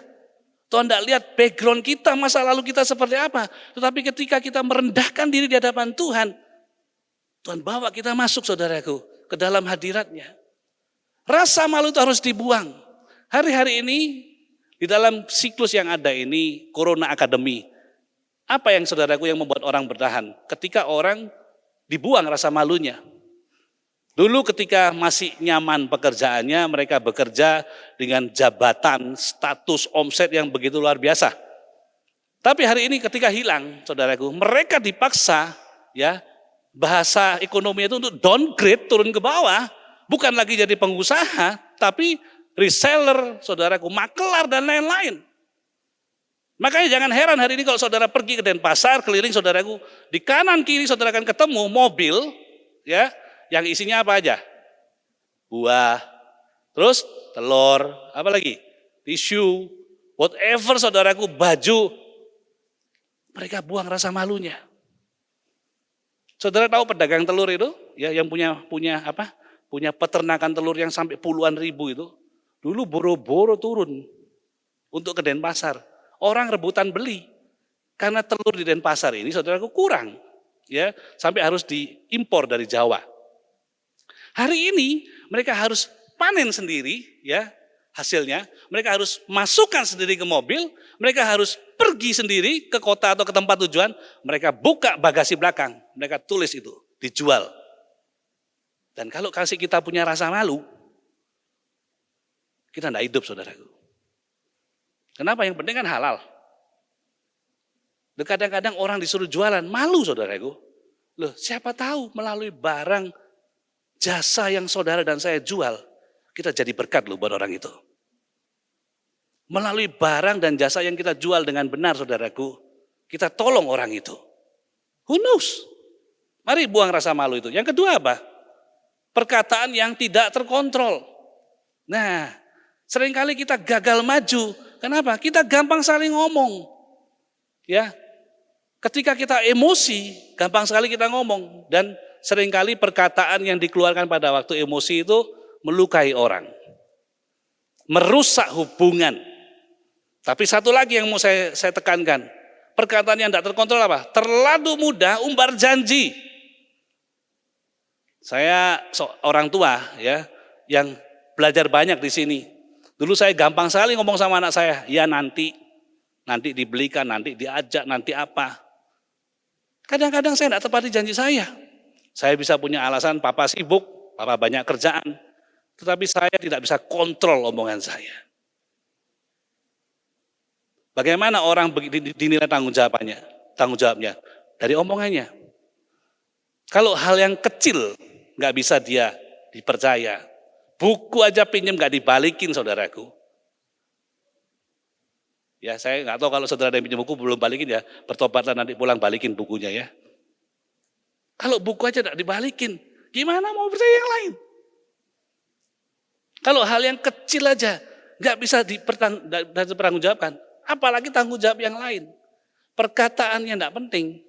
Tuhan tidak lihat background kita, masa lalu kita seperti apa. Tetapi ketika kita merendahkan diri di hadapan Tuhan, Tuhan bawa kita masuk saudaraku ke dalam hadiratnya. Rasa malu itu harus dibuang. Hari-hari ini di dalam siklus yang ada ini, Corona Academy, apa yang saudaraku yang membuat orang bertahan? Ketika orang dibuang rasa malunya. Dulu ketika masih nyaman pekerjaannya, mereka bekerja dengan jabatan, status, omset yang begitu luar biasa. Tapi hari ini ketika hilang, saudaraku, mereka dipaksa, ya, bahasa ekonomi itu untuk downgrade, turun ke bawah, bukan lagi jadi pengusaha, tapi reseller, saudaraku, makelar dan lain-lain. Makanya jangan heran hari ini kalau saudara pergi ke Denpasar, keliling saudaraku, di kanan kiri saudara akan ketemu mobil, ya, yang isinya apa aja? Buah, terus telur, apa lagi? Tisu, whatever saudaraku, baju. Mereka buang rasa malunya. Saudara tahu pedagang telur itu, ya, yang punya peternakan telur yang sampai puluhan ribu itu. Dulu boro-boro turun untuk ke Denpasar. Orang rebutan beli. Karena telur di Denpasar ini saudaraku kurang. Ya, sampai harus diimpor dari Jawa. Hari ini mereka harus panen sendiri, ya, hasilnya. Mereka harus masukkan sendiri ke mobil, mereka harus pergi sendiri ke kota atau ke tempat tujuan. Mereka buka bagasi belakang, mereka tulis itu, dijual. Dan kalau kasih kita punya rasa malu, kita tidak hidup saudaraku. Kenapa? Yang penting kan halal. Kadang-kadang orang disuruh jualan, malu saudaraku. Loh, siapa tahu melalui barang jasa yang saudara dan saya jual, kita jadi berkat loh buat orang itu. Melalui barang dan jasa yang kita jual dengan benar saudaraku, kita tolong orang itu. Who knows? Mari buang rasa malu itu. Yang kedua apa? Perkataan yang tidak terkontrol. Nah, seringkali kita gagal maju. Kenapa? Kita gampang saling ngomong. Ya, ketika kita emosi, gampang sekali kita ngomong. Dan seringkali perkataan yang dikeluarkan pada waktu emosi itu melukai orang. Merusak hubungan. Tapi satu lagi yang mau saya tekankan. Perkataan yang tidak terkontrol apa? Terlalu mudah umbar janji. Saya orang tua ya yang belajar banyak di sini. Dulu saya gampang sekali ngomong sama anak saya. Ya nanti dibelikan, nanti diajak, nanti apa. Kadang-kadang saya tidak tepati janji saya. Saya bisa punya alasan, papa sibuk, papa banyak kerjaan. Tetapi saya tidak bisa kontrol omongan saya. Bagaimana orang dinilai tanggung jawabnya? Dari omongannya. Kalau hal yang kecil nggak bisa dia dipercaya. Buku aja pinjam nggak dibalikin saudaraku. Ya saya nggak tahu kalau saudara ada yang pinjam buku belum balikin ya. Bertobatlah nanti pulang balikin bukunya ya. Kalau buku aja nggak dibalikin, gimana mau percaya yang lain? Kalau hal yang kecil aja nggak bisa dipertanggungjawabkan. Apalagi tanggung jawab yang lain. Perkataan yang tidak penting,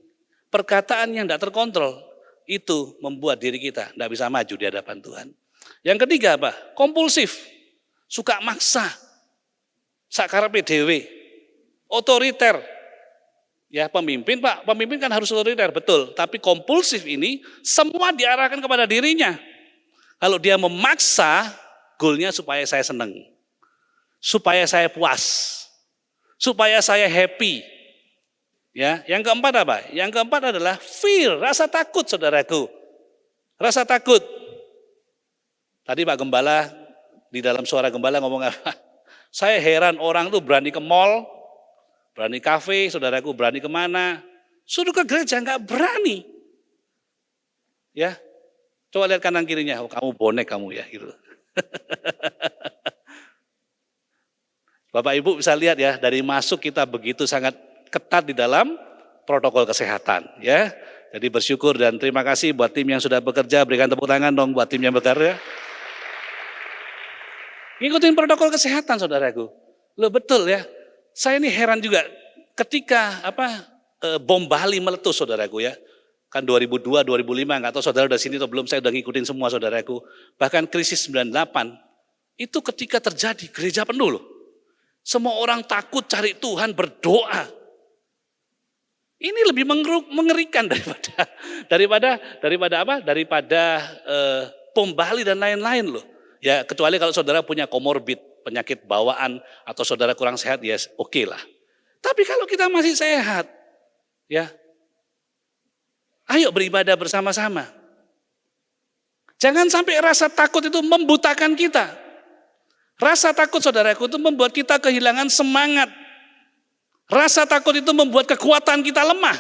perkataan yang tidak terkontrol, itu membuat diri kita tidak bisa maju di hadapan Tuhan. Yang ketiga apa? Kompulsif, suka maksa, sakarepe dhewe, otoriter. Ya pemimpin Pak, pemimpin kan harus otoriter, betul. Tapi kompulsif ini semua diarahkan kepada dirinya. Kalau dia memaksa, goalnya supaya saya senang, supaya saya puas, supaya saya happy. Ya, yang keempat apa? Yang keempat adalah fear, rasa takut saudaraku. Rasa takut. Tadi Pak Gembala, di dalam suara Gembala ngomong apa? Saya heran orang tuh berani ke mall, berani kafe, saudaraku berani kemana. Suruh ke gereja nggak berani. Ya, coba lihat kanan kirinya, oh, kamu bonek kamu ya gitu. Bapak Ibu bisa lihat ya, dari masuk kita begitu sangat ketat di dalam protokol kesehatan ya. Jadi bersyukur dan terima kasih buat tim yang sudah bekerja, berikan tepuk tangan dong buat tim yang bekerja. Ngikutin protokol kesehatan saudaraku. Loh betul ya. Saya ini heran juga ketika bom Bali meletus saudaraku ya. Kan 2002, 2005 enggak tahu saudara udah sini atau belum, saya udah ngikutin semua saudaraku. Bahkan krisis 98 itu ketika terjadi gereja penuh loh. Semua orang takut cari Tuhan, berdoa. Ini lebih mengerikan daripada bom Bali dan lain-lain loh. Ya kecuali kalau saudara punya komorbid, penyakit bawaan atau saudara kurang sehat, ya oke lah. Tapi kalau kita masih sehat, ya ayo beribadah bersama-sama. Jangan sampai rasa takut itu membutakan kita. Rasa takut saudaraku itu membuat kita kehilangan semangat. Rasa takut itu membuat kekuatan kita lemah.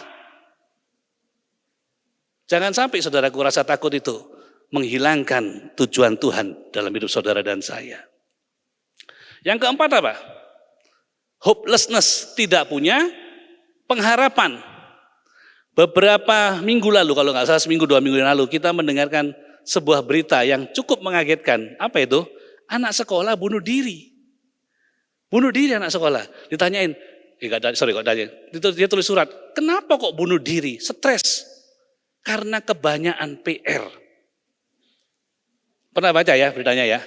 Jangan sampai saudaraku rasa takut itu menghilangkan tujuan Tuhan dalam hidup saudara dan saya. Yang keempat apa? Hopelessness, tidak punya pengharapan. Beberapa minggu lalu, kalau nggak salah seminggu 2 minggu lalu, kita mendengarkan sebuah berita yang cukup mengagetkan. Apa itu? Anak sekolah bunuh diri. Bunuh diri anak sekolah. Ditanyain, dia tulis surat. Kenapa kok bunuh diri? Stres. Karena kebanyakan PR. Pernah baca ya beritanya ya?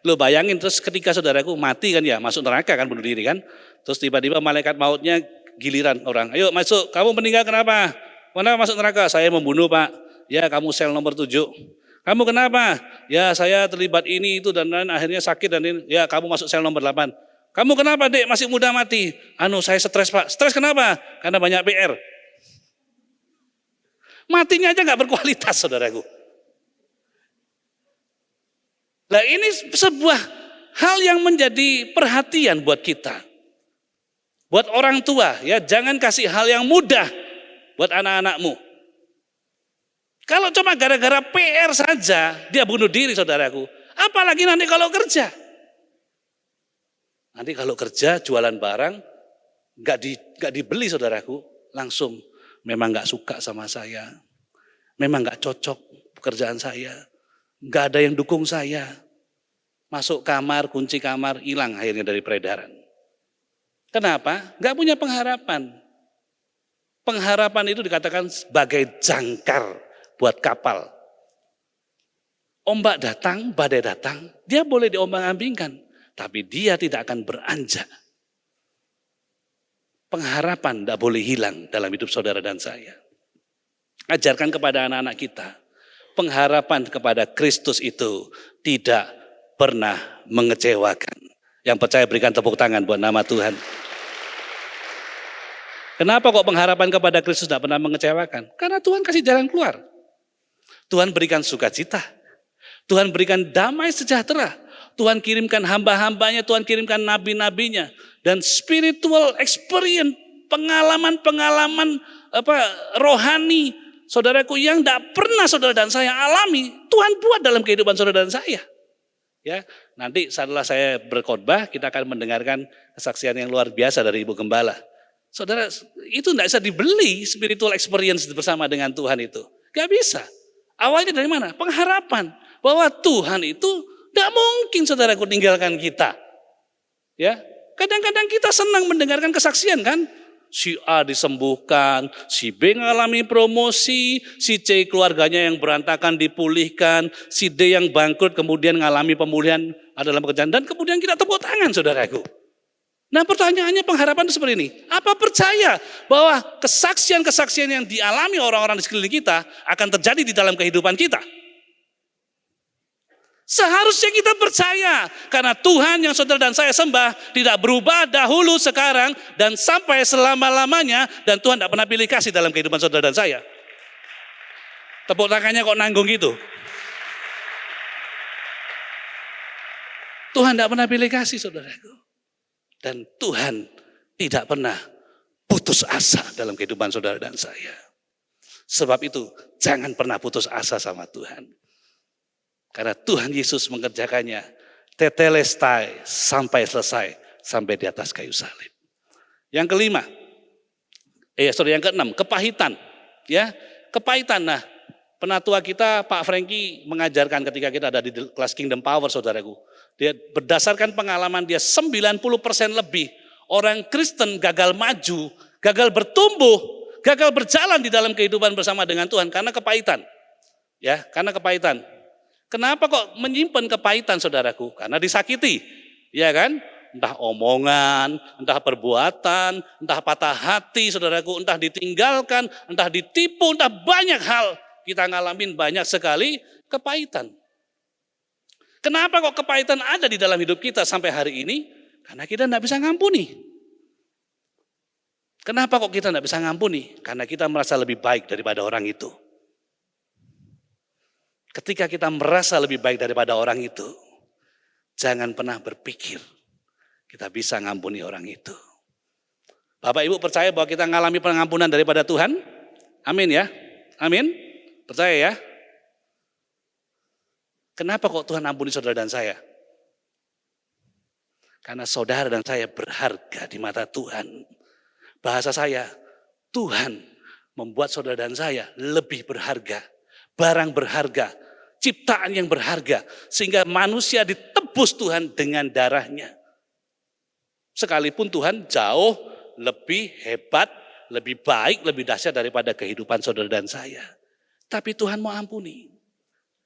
Lo bayangin terus ketika saudaraku mati kan ya, masuk neraka kan bunuh diri kan. Terus tiba-tiba malaikat mautnya giliran orang. Ayo masuk, kamu meninggal kenapa? Kenapa masuk neraka? Saya membunuh Pak. Ya kamu sel nomor 7. Kamu kenapa? Ya saya terlibat ini itu dan lain akhirnya sakit dan ini. Ya kamu masuk sel nomor 8. Kamu kenapa Dek masih muda mati? Saya stres Pak. Stres kenapa? Karena banyak PR. Matinya aja gak berkualitas saudaraku. Nah ini sebuah hal yang menjadi perhatian buat kita. Buat orang tua ya, jangan kasih hal yang mudah buat anak-anakmu. Kalau cuma gara-gara PR saja dia bunuh diri saudaraku. Apalagi nanti kalau kerja. Nanti kalau kerja jualan barang nggak dibeli saudaraku, langsung memang nggak suka sama saya, memang nggak cocok pekerjaan saya, nggak ada yang dukung saya. Masuk kamar, kunci kamar, hilang akhirnya dari peredaran. Kenapa? Nggak punya pengharapan. Pengharapan itu dikatakan sebagai jangkar buat kapal. Ombak datang, badai datang, dia boleh diombang-ambingkan, tapi dia tidak akan beranjak. Pengharapan tidak boleh hilang dalam hidup saudara dan saya. Ajarkan kepada anak-anak kita, pengharapan kepada Kristus itu tidak pernah mengecewakan. Yang percaya berikan tepuk tangan buat nama Tuhan. Kenapa kok pengharapan kepada Kristus tidak pernah mengecewakan? Karena Tuhan kasih jalan keluar. Tuhan berikan sukacita. Tuhan berikan damai sejahtera. Tuhan kirimkan hamba-hambanya, Tuhan kirimkan nabi-nabinya. Dan spiritual experience, pengalaman-pengalaman rohani, saudaraku, yang tidak pernah saudara dan saya alami, Tuhan buat dalam kehidupan saudara dan saya. Ya, nanti setelah saya berkhotbah, kita akan mendengarkan kesaksian yang luar biasa dari Ibu Gembala. Saudara, itu tidak bisa dibeli spiritual experience bersama dengan Tuhan itu. Gak bisa. Awalnya dari mana? Pengharapan bahwa Tuhan itu tidak mungkin saudaraku tinggalkan kita. Ya, kadang-kadang kita senang mendengarkan kesaksian kan? Si A disembuhkan, si B mengalami promosi, si C keluarganya yang berantakan dipulihkan, si D yang bangkrut kemudian mengalami pemulihan dalam pekerjaan, dan kemudian kita tepuk tangan saudaraku. Nah pertanyaannya, pengharapan itu seperti ini. Apa percaya bahwa kesaksian-kesaksian yang dialami orang-orang di sekeliling kita akan terjadi di dalam kehidupan kita? Seharusnya kita percaya, karena Tuhan yang saudara dan saya sembah tidak berubah dahulu, sekarang, dan sampai selama-lamanya, dan Tuhan tidak pernah pilih kasih dalam kehidupan saudara dan saya. Tepuk tangannya kok nanggung gitu. Tuhan tidak pernah pilih kasih saudaraku. Dan Tuhan tidak pernah putus asa dalam kehidupan saudara dan saya. Sebab itu jangan pernah putus asa sama Tuhan. Karena Tuhan Yesus mengerjakannya tetelestai sampai selesai, sampai di atas kayu salib. Yang kelima, yang keenam, kepahitan. Ya, kepahitan. Nah, penatua kita Pak Franky mengajarkan ketika kita ada di kelas Kingdom Power, saudaraku. Dia berdasarkan pengalaman dia 90% lebih orang Kristen gagal maju, gagal bertumbuh, gagal berjalan di dalam kehidupan bersama dengan Tuhan karena kepahitan. Ya, karena kepahitan. Kenapa kok menyimpan kepahitan saudaraku? Karena disakiti, ya kan? Entah omongan, entah perbuatan, entah patah hati saudaraku, entah ditinggalkan, entah ditipu, entah banyak hal. Kita ngalamin banyak sekali kepahitan. Kenapa kok kepahitan ada di dalam hidup kita sampai hari ini? Karena kita tidak bisa ngampuni. Kenapa kok kita tidak bisa ngampuni? Karena kita merasa lebih baik daripada orang itu. Ketika kita merasa lebih baik daripada orang itu, jangan pernah berpikir kita bisa ngampuni orang itu. Bapak Ibu percaya bahwa kita mengalami pengampunan daripada Tuhan? Amin ya. Amin. Percaya ya. Kenapa kok Tuhan ampuni saudara dan saya? Karena saudara dan saya berharga di mata Tuhan. Bahasa saya, Tuhan membuat saudara dan saya lebih berharga. Barang berharga, ciptaan yang berharga. Sehingga manusia ditebus Tuhan dengan darahnya. Sekalipun Tuhan jauh lebih hebat, lebih baik, lebih dahsyat daripada kehidupan saudara dan saya. Tapi Tuhan mau ampuni.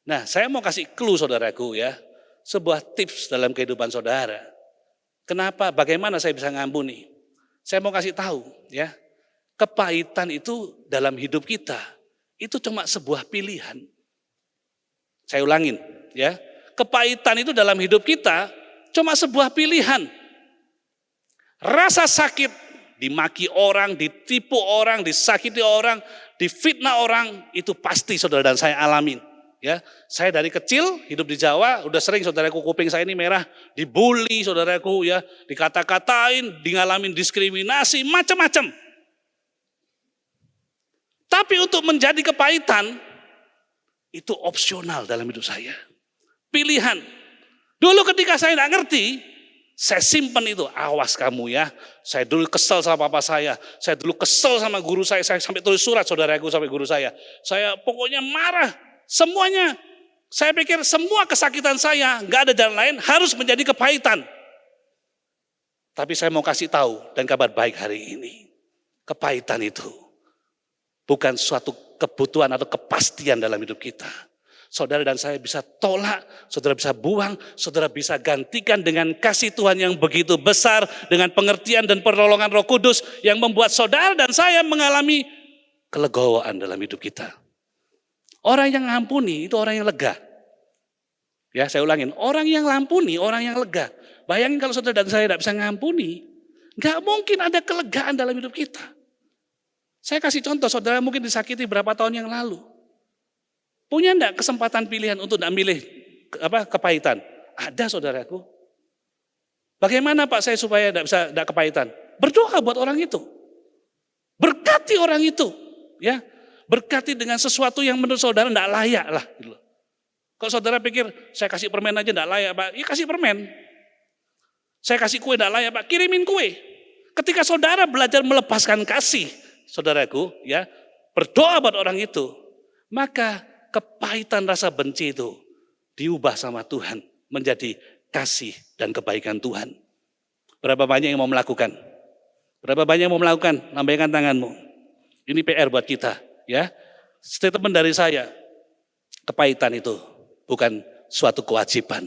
Nah, saya mau kasih clue saudaraku ya. Sebuah tips dalam kehidupan saudara. Kenapa, bagaimana saya bisa ngampuni? Saya mau kasih tahu ya. Kepahitan itu dalam hidup kita, itu cuma sebuah pilihan. Saya ulangin ya. Kepahitan itu dalam hidup kita cuma sebuah pilihan. Rasa sakit, dimaki orang, ditipu orang, disakiti orang, difitnah orang, itu pasti saudara dan saya alamin. Ya, saya dari kecil hidup di Jawa, udah sering saudaraku kuping saya ini merah, dibully saudaraku ya, dikata-katain, ngalamin diskriminasi, macam-macam. Tapi untuk menjadi kepahitan, itu opsional dalam hidup saya. Pilihan. Dulu ketika saya tidak ngerti, saya simpan itu, awas kamu ya. Saya dulu kesel sama papa saya dulu kesel sama guru saya sampai tulis surat saudaraku sampai guru saya. Saya pokoknya marah, semuanya. Saya pikir semua kesakitan saya, nggak ada jalan lain, harus menjadi kepahitan. Tapi saya mau kasih tahu dan kabar baik hari ini. Kepahitan itu bukan suatu kebutuhan atau kepastian dalam hidup kita. Saudara dan saya bisa tolak, saudara bisa buang, saudara bisa gantikan dengan kasih Tuhan yang begitu besar, dengan pengertian dan pertolongan Roh Kudus yang membuat saudara dan saya mengalami kelegowoan dalam hidup kita. Orang yang ngampuni itu orang yang lega. Ya, saya ulangin, orang yang ngampuni, orang yang lega. Bayangin kalau saudara dan saya tidak bisa ngampuni, nggak mungkin ada kelegaan dalam hidup kita. Saya kasih contoh, saudara mungkin disakiti berapa tahun yang lalu. Punya enggak kesempatan pilihan untuk enggak milih kepahitan? Ada, saudaraku. Bagaimana Pak saya supaya tidak kepahitan? Berdoa buat orang itu. Berkati orang itu. Ya, berkati dengan sesuatu yang menurut saudara tidak layak lah. Gitu. Kalau saudara pikir, saya kasih permen aja tidak layak Pak, ya kasih permen. Saya kasih kue tidak layak Pak, kirimin kue. Ketika saudara belajar melepaskan kasih, saudaraku, ya, berdoa buat orang itu, maka kepahitan rasa benci itu diubah sama Tuhan menjadi kasih dan kebaikan Tuhan. Berapa banyak yang mau melakukan? Berapa banyak yang mau melakukan? Lambaikan tanganmu. Ini PR buat kita, ya. Statement dari saya, kepahitan itu bukan suatu kewajiban.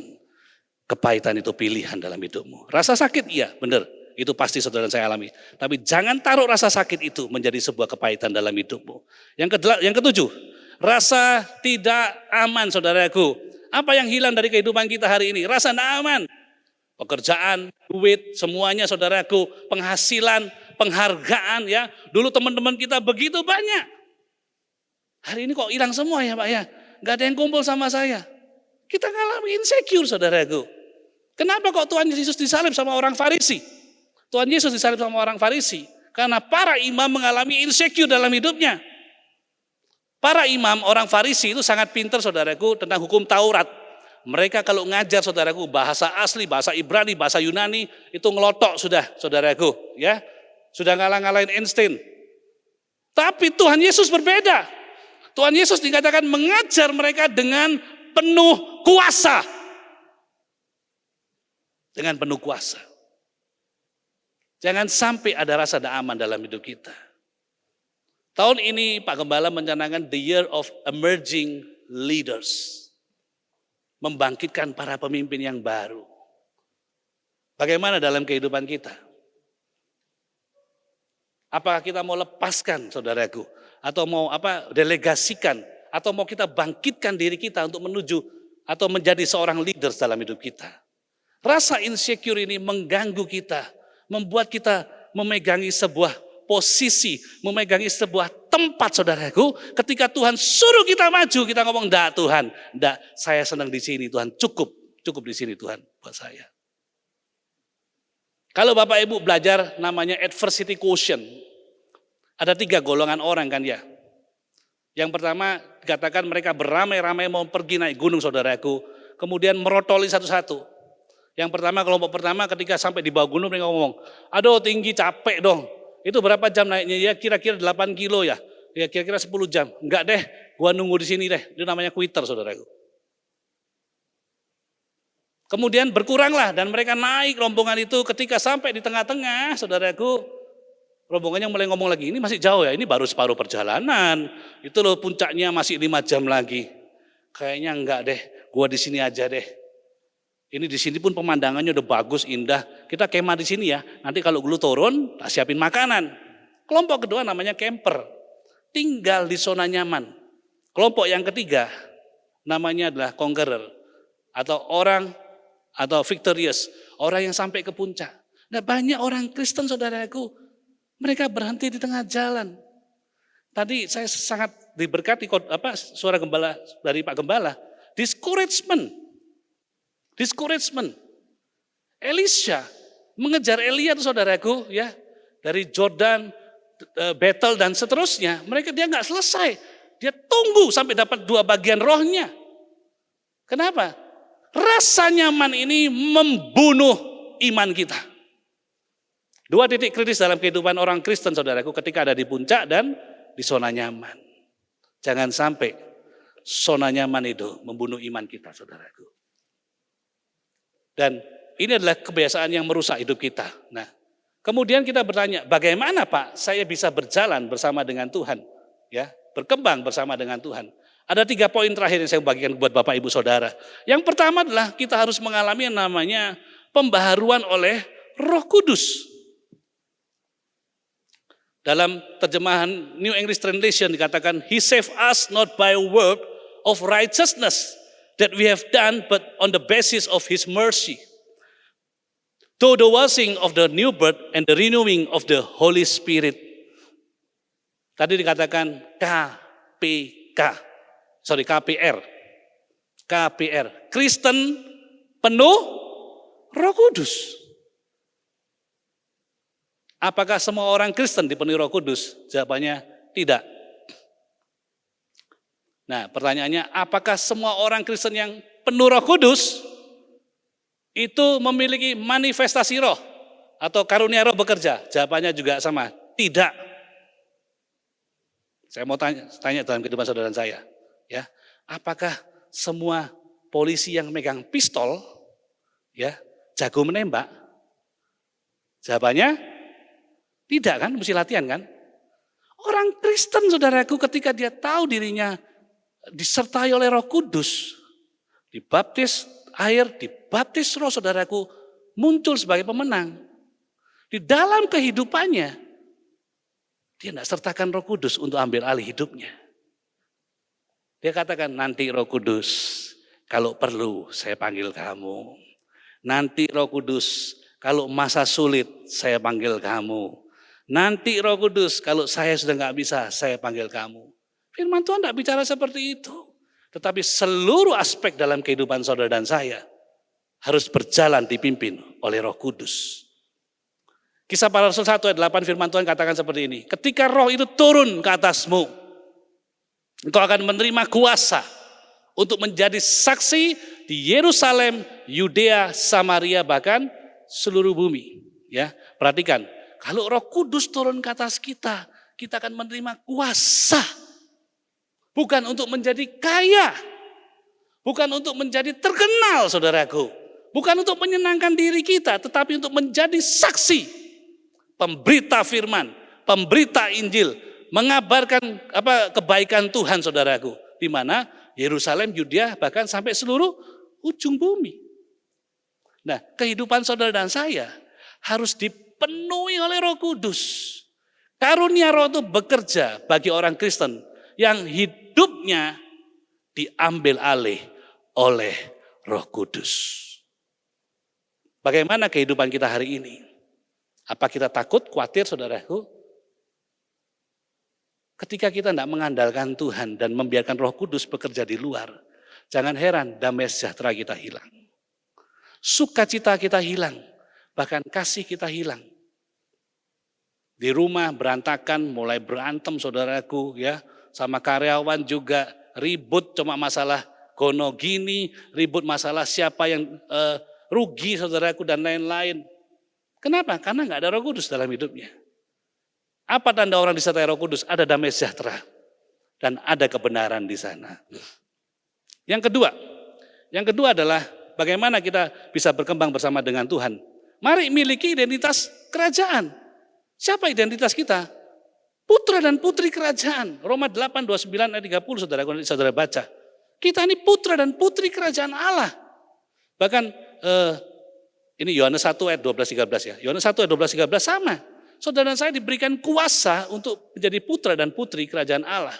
Kepahitan itu pilihan dalam hidupmu. Rasa sakit, iya, benar. Itu pasti saudara saya alami. Tapi jangan taruh rasa sakit itu menjadi sebuah kepahitan dalam hidupmu. Yang ketujuh, rasa tidak aman, saudaraku. Apa yang hilang dari kehidupan kita hari ini? Rasa tidak aman. Pekerjaan, duit, semuanya saudaraku, penghasilan, penghargaan ya. Dulu teman-teman kita begitu banyak. Hari ini kok hilang semua ya Pak ya. Gak ada yang kumpul sama saya. Kita ngalami insecure saudaraku. Kenapa kok Tuhan Yesus disalib sama orang Farisi? Tuhan Yesus disalib sama orang Farisi. Karena para imam mengalami insecure dalam hidupnya. Para imam orang Farisi itu sangat pintar saudaraku tentang hukum Taurat. Mereka kalau ngajar saudaraku bahasa asli, bahasa Ibrani, bahasa Yunani itu ngelotok sudah saudaraku ya. Sudah ngalah-ngalahin Einstein. Tapi Tuhan Yesus berbeda. Tuhan Yesus dikatakan mengajar mereka dengan penuh kuasa. Dengan penuh kuasa. Jangan sampai ada rasa tidak aman dalam hidup kita. Tahun ini Pak Gembala mencanangkan the year of emerging leaders. Membangkitkan para pemimpin yang baru. Bagaimana dalam kehidupan kita? Apakah kita mau lepaskan saudaraku? Atau mau delegasikan? Atau mau kita bangkitkan diri kita untuk menuju atau menjadi seorang leaders dalam hidup kita? Rasa insecure ini mengganggu kita. Membuat kita memegangi sebuah posisi, memegangi sebuah tempat saudaraku. Ketika Tuhan suruh kita maju, kita ngomong, enggak Tuhan, enggak, saya senang di sini Tuhan, cukup di sini Tuhan buat saya. Kalau Bapak Ibu belajar namanya adversity quotient, ada 3 golongan orang kan ya. Yang pertama dikatakan mereka beramai-ramai mau pergi naik gunung saudaraku, kemudian merotoli satu-satu. Yang pertama, kelompok pertama ketika sampai di bawah gunung mereka ngomong, aduh tinggi capek dong. Itu berapa jam naiknya? Ya kira-kira 8 kilo ya. Ya kira-kira 10 jam. Enggak deh, gua nunggu di sini deh. Itu namanya quitter saudaraku. Kemudian berkuranglah dan mereka naik rombongan itu ketika sampai di tengah-tengah saudaraku. Rombongannya mulai ngomong lagi, ini masih jauh ya, ini baru separuh perjalanan. Itu loh puncaknya masih 5 jam lagi. Kayaknya enggak deh, gua di sini aja deh. Ini di sini pun pemandangannya udah bagus, indah. Kita kemah di sini ya. Nanti kalau dulu turun, tak siapin makanan. Kelompok kedua namanya camper. Tinggal di zona nyaman. Kelompok yang ketiga namanya adalah conqueror. Atau orang, atau victorious. Orang yang sampai ke puncak. Nah banyak orang Kristen saudaraku. Mereka berhenti di tengah jalan. Tadi saya sangat diberkati suara gembala dari Pak Gembala. Discouragement. Elisha mengejar Elia itu saudaraku ya. Dari Jordan, Bethel dan seterusnya. Dia nggak selesai. Dia tunggu sampai dapat 2 bagian rohnya. Kenapa? Rasa nyaman ini membunuh iman kita. 2 titik kritis dalam kehidupan orang Kristen saudaraku ketika ada di puncak dan di zona nyaman. Jangan sampai zona nyaman itu membunuh iman kita saudaraku. Dan ini adalah kebiasaan yang merusak hidup kita. Nah, kemudian kita bertanya, bagaimana Pak saya bisa berjalan bersama dengan Tuhan? Ya, berkembang bersama dengan Tuhan. Ada 3 poin terakhir yang saya bagikan buat Bapak Ibu Saudara. Yang pertama adalah kita harus mengalami yang namanya pembaharuan oleh Roh Kudus. Dalam terjemahan New English Translation dikatakan, He saved us not by work of righteousness that we have done, but on the basis of His mercy. Through the washing of the new birth and the renewing of the Holy Spirit. Tadi dikatakan KPR. KPR, Kristen penuh Roh Kudus. Apakah semua orang Kristen dipenuhi Roh Kudus? Jawabannya tidak. Nah, pertanyaannya, apakah semua orang Kristen yang penuh Roh Kudus itu memiliki manifestasi roh atau karunia roh bekerja? Jawabannya juga sama, tidak. Saya mau tanya dalam kehidupan saudara dan saya, ya, apakah semua polisi yang megang pistol, ya, jago menembak? Jawabannya tidak kan, mesti latihan kan? Orang Kristen saudaraku ketika dia tahu dirinya disertai oleh Roh Kudus, dibaptis air, dibaptis roh saudaraku, muncul sebagai pemenang. Di dalam kehidupannya, dia tidak sertakan Roh Kudus untuk ambil alih hidupnya. Dia katakan, nanti Roh Kudus, kalau perlu saya panggil kamu. Nanti Roh Kudus, kalau masa sulit saya panggil kamu. Nanti Roh Kudus, kalau saya sudah nggak bisa, saya panggil kamu. Firman Tuhan tidak bicara seperti itu. Tetapi seluruh aspek dalam kehidupan saudara dan saya harus berjalan dipimpin oleh Roh Kudus. Kisah Para Rasul 1 ayat 8 firman Tuhan katakan seperti ini. Ketika roh itu turun ke atasmu, engkau akan menerima kuasa untuk menjadi saksi di Yerusalem, Yudea, Samaria, bahkan seluruh bumi. Ya, perhatikan. Kalau Roh Kudus turun ke atas kita, kita akan menerima kuasa. Bukan untuk menjadi kaya. Bukan untuk menjadi terkenal, saudaraku. Bukan untuk menyenangkan diri kita, tetapi untuk menjadi saksi. Pemberita firman, pemberita Injil. Mengabarkan kebaikan Tuhan, saudaraku. Di mana Yerusalem, Yudea, bahkan sampai seluruh ujung bumi. Nah, kehidupan saudara dan saya harus dipenuhi oleh Roh Kudus. Karunia roh itu bekerja bagi orang Kristen yang hidupnya diambil alih oleh Roh Kudus. Bagaimana kehidupan kita hari ini? Apa kita takut, khawatir saudaraku? Ketika kita tidak mengandalkan Tuhan dan membiarkan Roh Kudus bekerja di luar, jangan heran damai sejahtera kita hilang. Sukacita kita hilang, bahkan kasih kita hilang. Di rumah berantakan, mulai berantem saudaraku ya, sama karyawan juga ribut cuma masalah gono gini, ribut masalah siapa yang rugi saudaraku dan lain-lain. Kenapa? Karena nggak ada Roh Kudus dalam hidupnya. Apa tanda orang disertai Roh Kudus? Ada damai sejahtera dan ada kebenaran di sana. Yang kedua adalah bagaimana kita bisa berkembang bersama dengan Tuhan. Mari miliki identitas kerajaan. Siapa identitas kita? Putra dan putri kerajaan. Roma 8, 29 ayat 30 saudara baca. Kita ini putra dan putri kerajaan Allah. Bahkan ini Yohanes 1 ayat 12-13 ya. Yohanes 1 ayat 12-13 sama. Saudara dan saya diberikan kuasa untuk menjadi putra dan putri kerajaan Allah.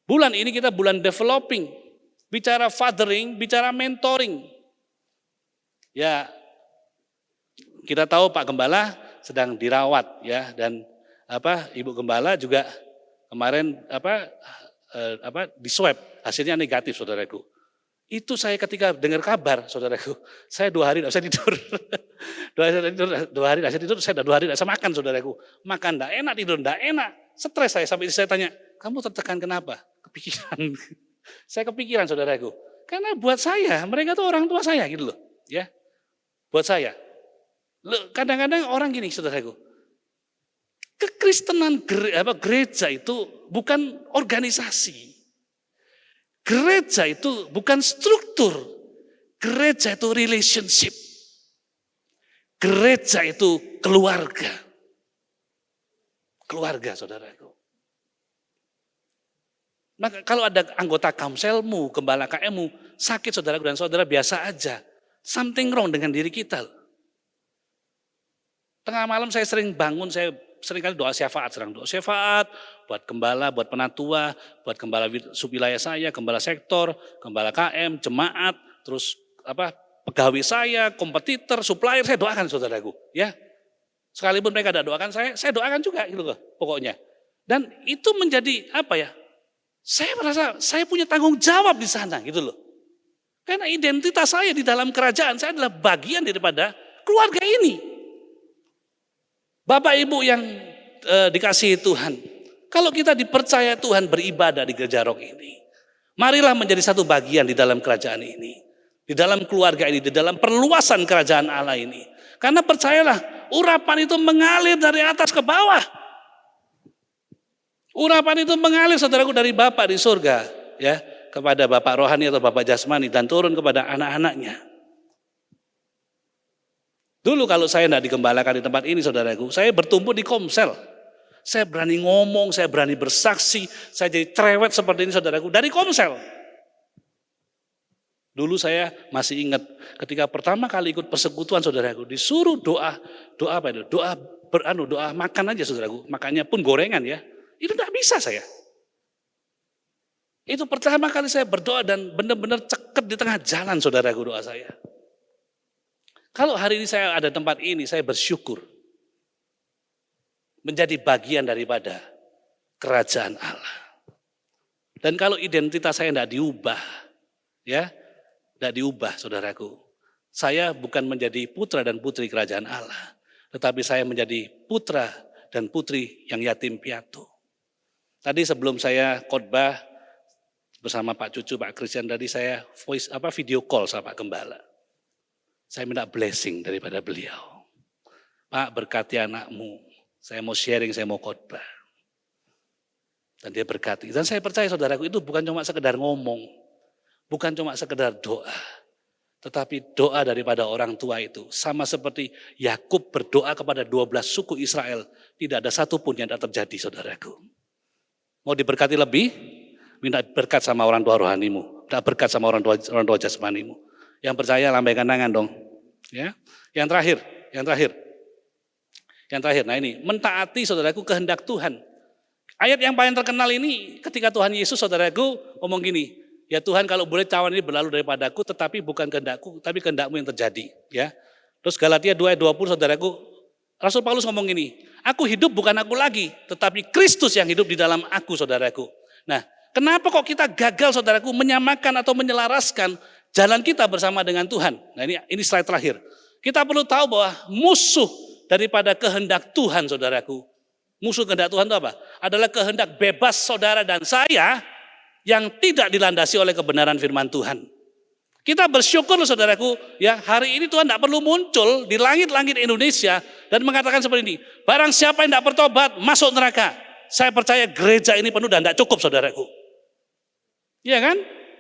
Bulan ini kita bulan developing. Bicara fathering, bicara mentoring. Ya, kita tahu Pak Gembala sedang dirawat ya, dan Ibu Gembala juga kemarin di swab, hasilnya negatif saudaraku. Itu saya ketika dengar kabar saudaraku, saya 2 hari tidak bisa tidur. 2 hari tidak bisa tidur, saya 2 hari tidak bisa makan saudaraku. Makan tidak enak, tidur tidak enak, stres saya sampai saya tanya, kamu tertekan kenapa? Kepikiran. Saya kepikiran saudaraku. Karena buat saya, mereka tuh orang tua saya gitu loh. Ya, buat saya. Kadang-kadang orang gini saudaraku, kekristenan gereja itu bukan organisasi. Gereja itu bukan struktur. Gereja itu relationship. Gereja itu keluarga. Keluarga saudaraku. Maka kalau ada anggota kamselmu, gembala KM-mu, sakit saudaraku dan saudara biasa aja. Something wrong dengan diri kita. Tengah malam saya sering bangun, saya sering kali doa syafaat, buat gembala, buat penatua, buat gembala subwilayah saya, gembala sektor, gembala KM, jemaat, terus pegawai saya, kompetitor, supplier, saya doakan saudaraku, ya. Sekalipun mereka tidak doakan saya doakan juga gitu loh, pokoknya. Dan itu menjadi saya merasa saya punya tanggung jawab di sana gitu loh. Karena identitas saya di dalam kerajaan, saya adalah bagian daripada keluarga ini. Bapak Ibu yang dikasihi Tuhan, kalau kita dipercaya Tuhan beribadah di gereja Rock ini, marilah menjadi satu bagian di dalam kerajaan ini, di dalam keluarga ini, di dalam perluasan kerajaan Allah ini. Karena percayalah, urapan itu mengalir dari atas ke bawah. Urapan itu mengalir, saudaraku, dari Bapa di surga, ya, kepada Bapak rohani atau Bapak jasmani dan turun kepada anak-anaknya. Dulu kalau saya tidak digembalakan di tempat ini, saudaraku, saya bertumbuh di Komsel. Saya berani ngomong, saya berani bersaksi, saya jadi cerewet seperti ini, saudaraku, dari Komsel. Dulu saya masih ingat ketika pertama kali ikut persekutuan, saudaraku, disuruh doa makan aja, saudaraku, makannya pun gorengan ya. Itu tidak bisa saya. Itu pertama kali saya berdoa dan benar-benar ceket di tengah jalan, saudaraku, doa saya. Kalau hari ini saya ada tempat ini, saya bersyukur menjadi bagian daripada kerajaan Allah. Dan kalau identitas saya tidak diubah, ya, tidak diubah, saudaraku. Saya bukan menjadi putra dan putri kerajaan Allah, tetapi saya menjadi putra dan putri yang yatim piatu. Tadi sebelum saya khotbah bersama Pak Cucu, Pak Christian, tadi saya video call sama Pak Gembala. Saya minta blessing daripada beliau. Pak, berkati anakmu. Saya mau sharing, saya mau khotbah. Dan dia berkati. Dan saya percaya, saudaraku, itu bukan cuma sekedar ngomong. Bukan cuma sekedar doa. Tetapi doa daripada orang tua itu. Sama seperti Yakub berdoa kepada 12 suku Israel. Tidak ada satupun yang tidak terjadi, saudaraku. Mau diberkati lebih? Minta berkat sama orang tua rohanimu. Minta berkat sama orang tua jasmanimu. Yang percaya lambaikan tangan dong. Ya. Yang terakhir. Nah ini, mentaati, saudaraku, kehendak Tuhan. Ayat yang paling terkenal ini ketika Tuhan Yesus, saudaraku, ngomong gini, ya Tuhan, kalau boleh cawan ini berlalu daripadaku, tetapi bukan kehendakku, tapi kehendakmu yang terjadi. Ya. Terus Galatia 2 ayat 20, saudaraku, Rasul Paulus ngomong gini, aku hidup bukan aku lagi, tetapi Kristus yang hidup di dalam aku, saudaraku. Nah, kenapa kok kita gagal, saudaraku, menyamakan atau menyelaraskan jalan kita bersama dengan Tuhan? Nah ini slide terakhir. Kita perlu tahu bahwa musuh daripada kehendak Tuhan, saudaraku. Musuh kehendak Tuhan itu apa? Adalah kehendak bebas saudara dan saya yang tidak dilandasi oleh kebenaran firman Tuhan. Kita bersyukur, saudaraku, ya, hari ini Tuhan tidak perlu muncul di langit-langit Indonesia dan mengatakan seperti ini, barang siapa yang tidak bertobat masuk neraka. Saya percaya gereja ini penuh dan tidak cukup, saudaraku. Iya kan?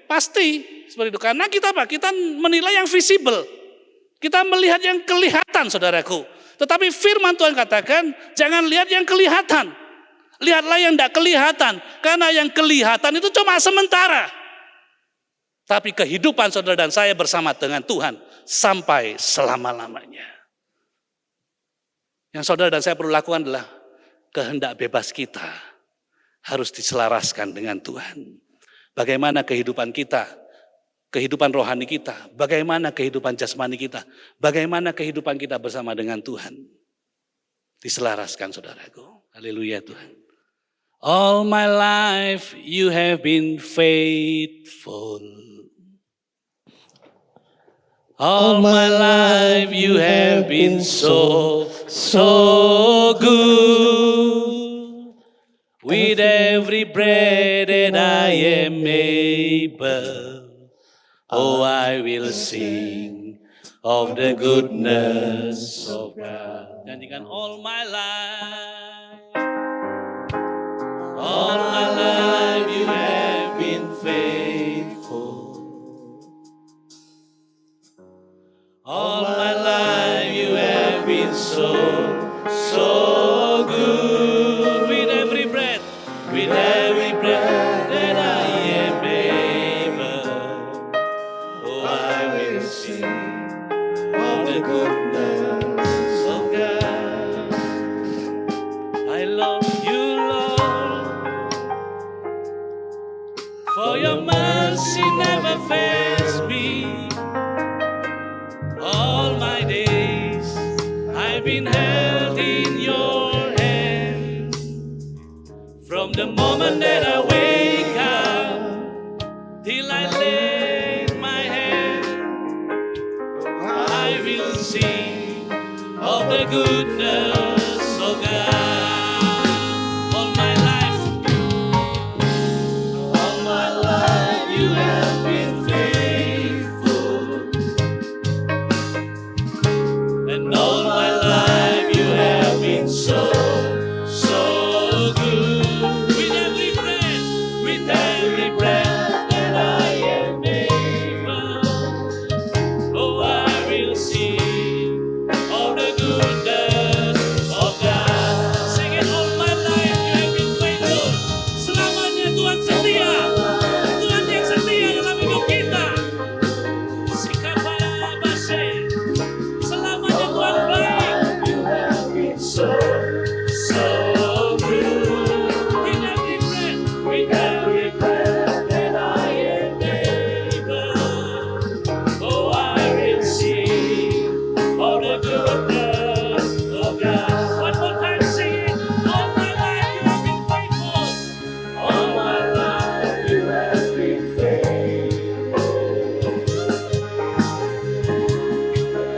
Pasti seperti itu. Karena kita apa? Kita menilai yang visible. Kita melihat yang kelihatan, saudaraku. Tetapi firman Tuhan katakan, jangan lihat yang kelihatan. Lihatlah yang tidak kelihatan. Karena yang kelihatan itu cuma sementara. Tapi kehidupan saudara dan saya bersama dengan Tuhan sampai selama-lamanya. Yang saudara dan saya perlu lakukan adalah kehendak bebas kita harus diselaraskan dengan Tuhan. Bagaimana kehidupan kita, kehidupan rohani kita, bagaimana kehidupan jasmani kita, bagaimana kehidupan kita bersama dengan Tuhan. Diselaraskan, saudaraku. Haleluya Tuhan. All my life you have been faithful. All my life you have been so good. With every breath that I am able, oh, I will sing of the goodness of God. Nyanyikan all my life. All my life you have been faithful. All my life you have been so good. With every breath that I am able, oh, I will sing of the goodness of God. I love you, Lord, for your mercy never fails me. All my days I've been held in your hand. From the moment that I wake up till I lay my head I will sing of the goodness of God. All my life you have been faithful, and all my life you have been so good. With every breath that I am able, oh, I will sing of the goodness of God. Sing it, all my life you have been faithful. Selamanya Tuhan setia, Tuhan yang setia dalam hidup kita. Sikaparabase, selamanya Tuhan baik. You have been so good. With every breath that I am able, oh, I will sing of the goodness of God. One more time, sing it. All my life you have been faithful. All my life you have been faithful.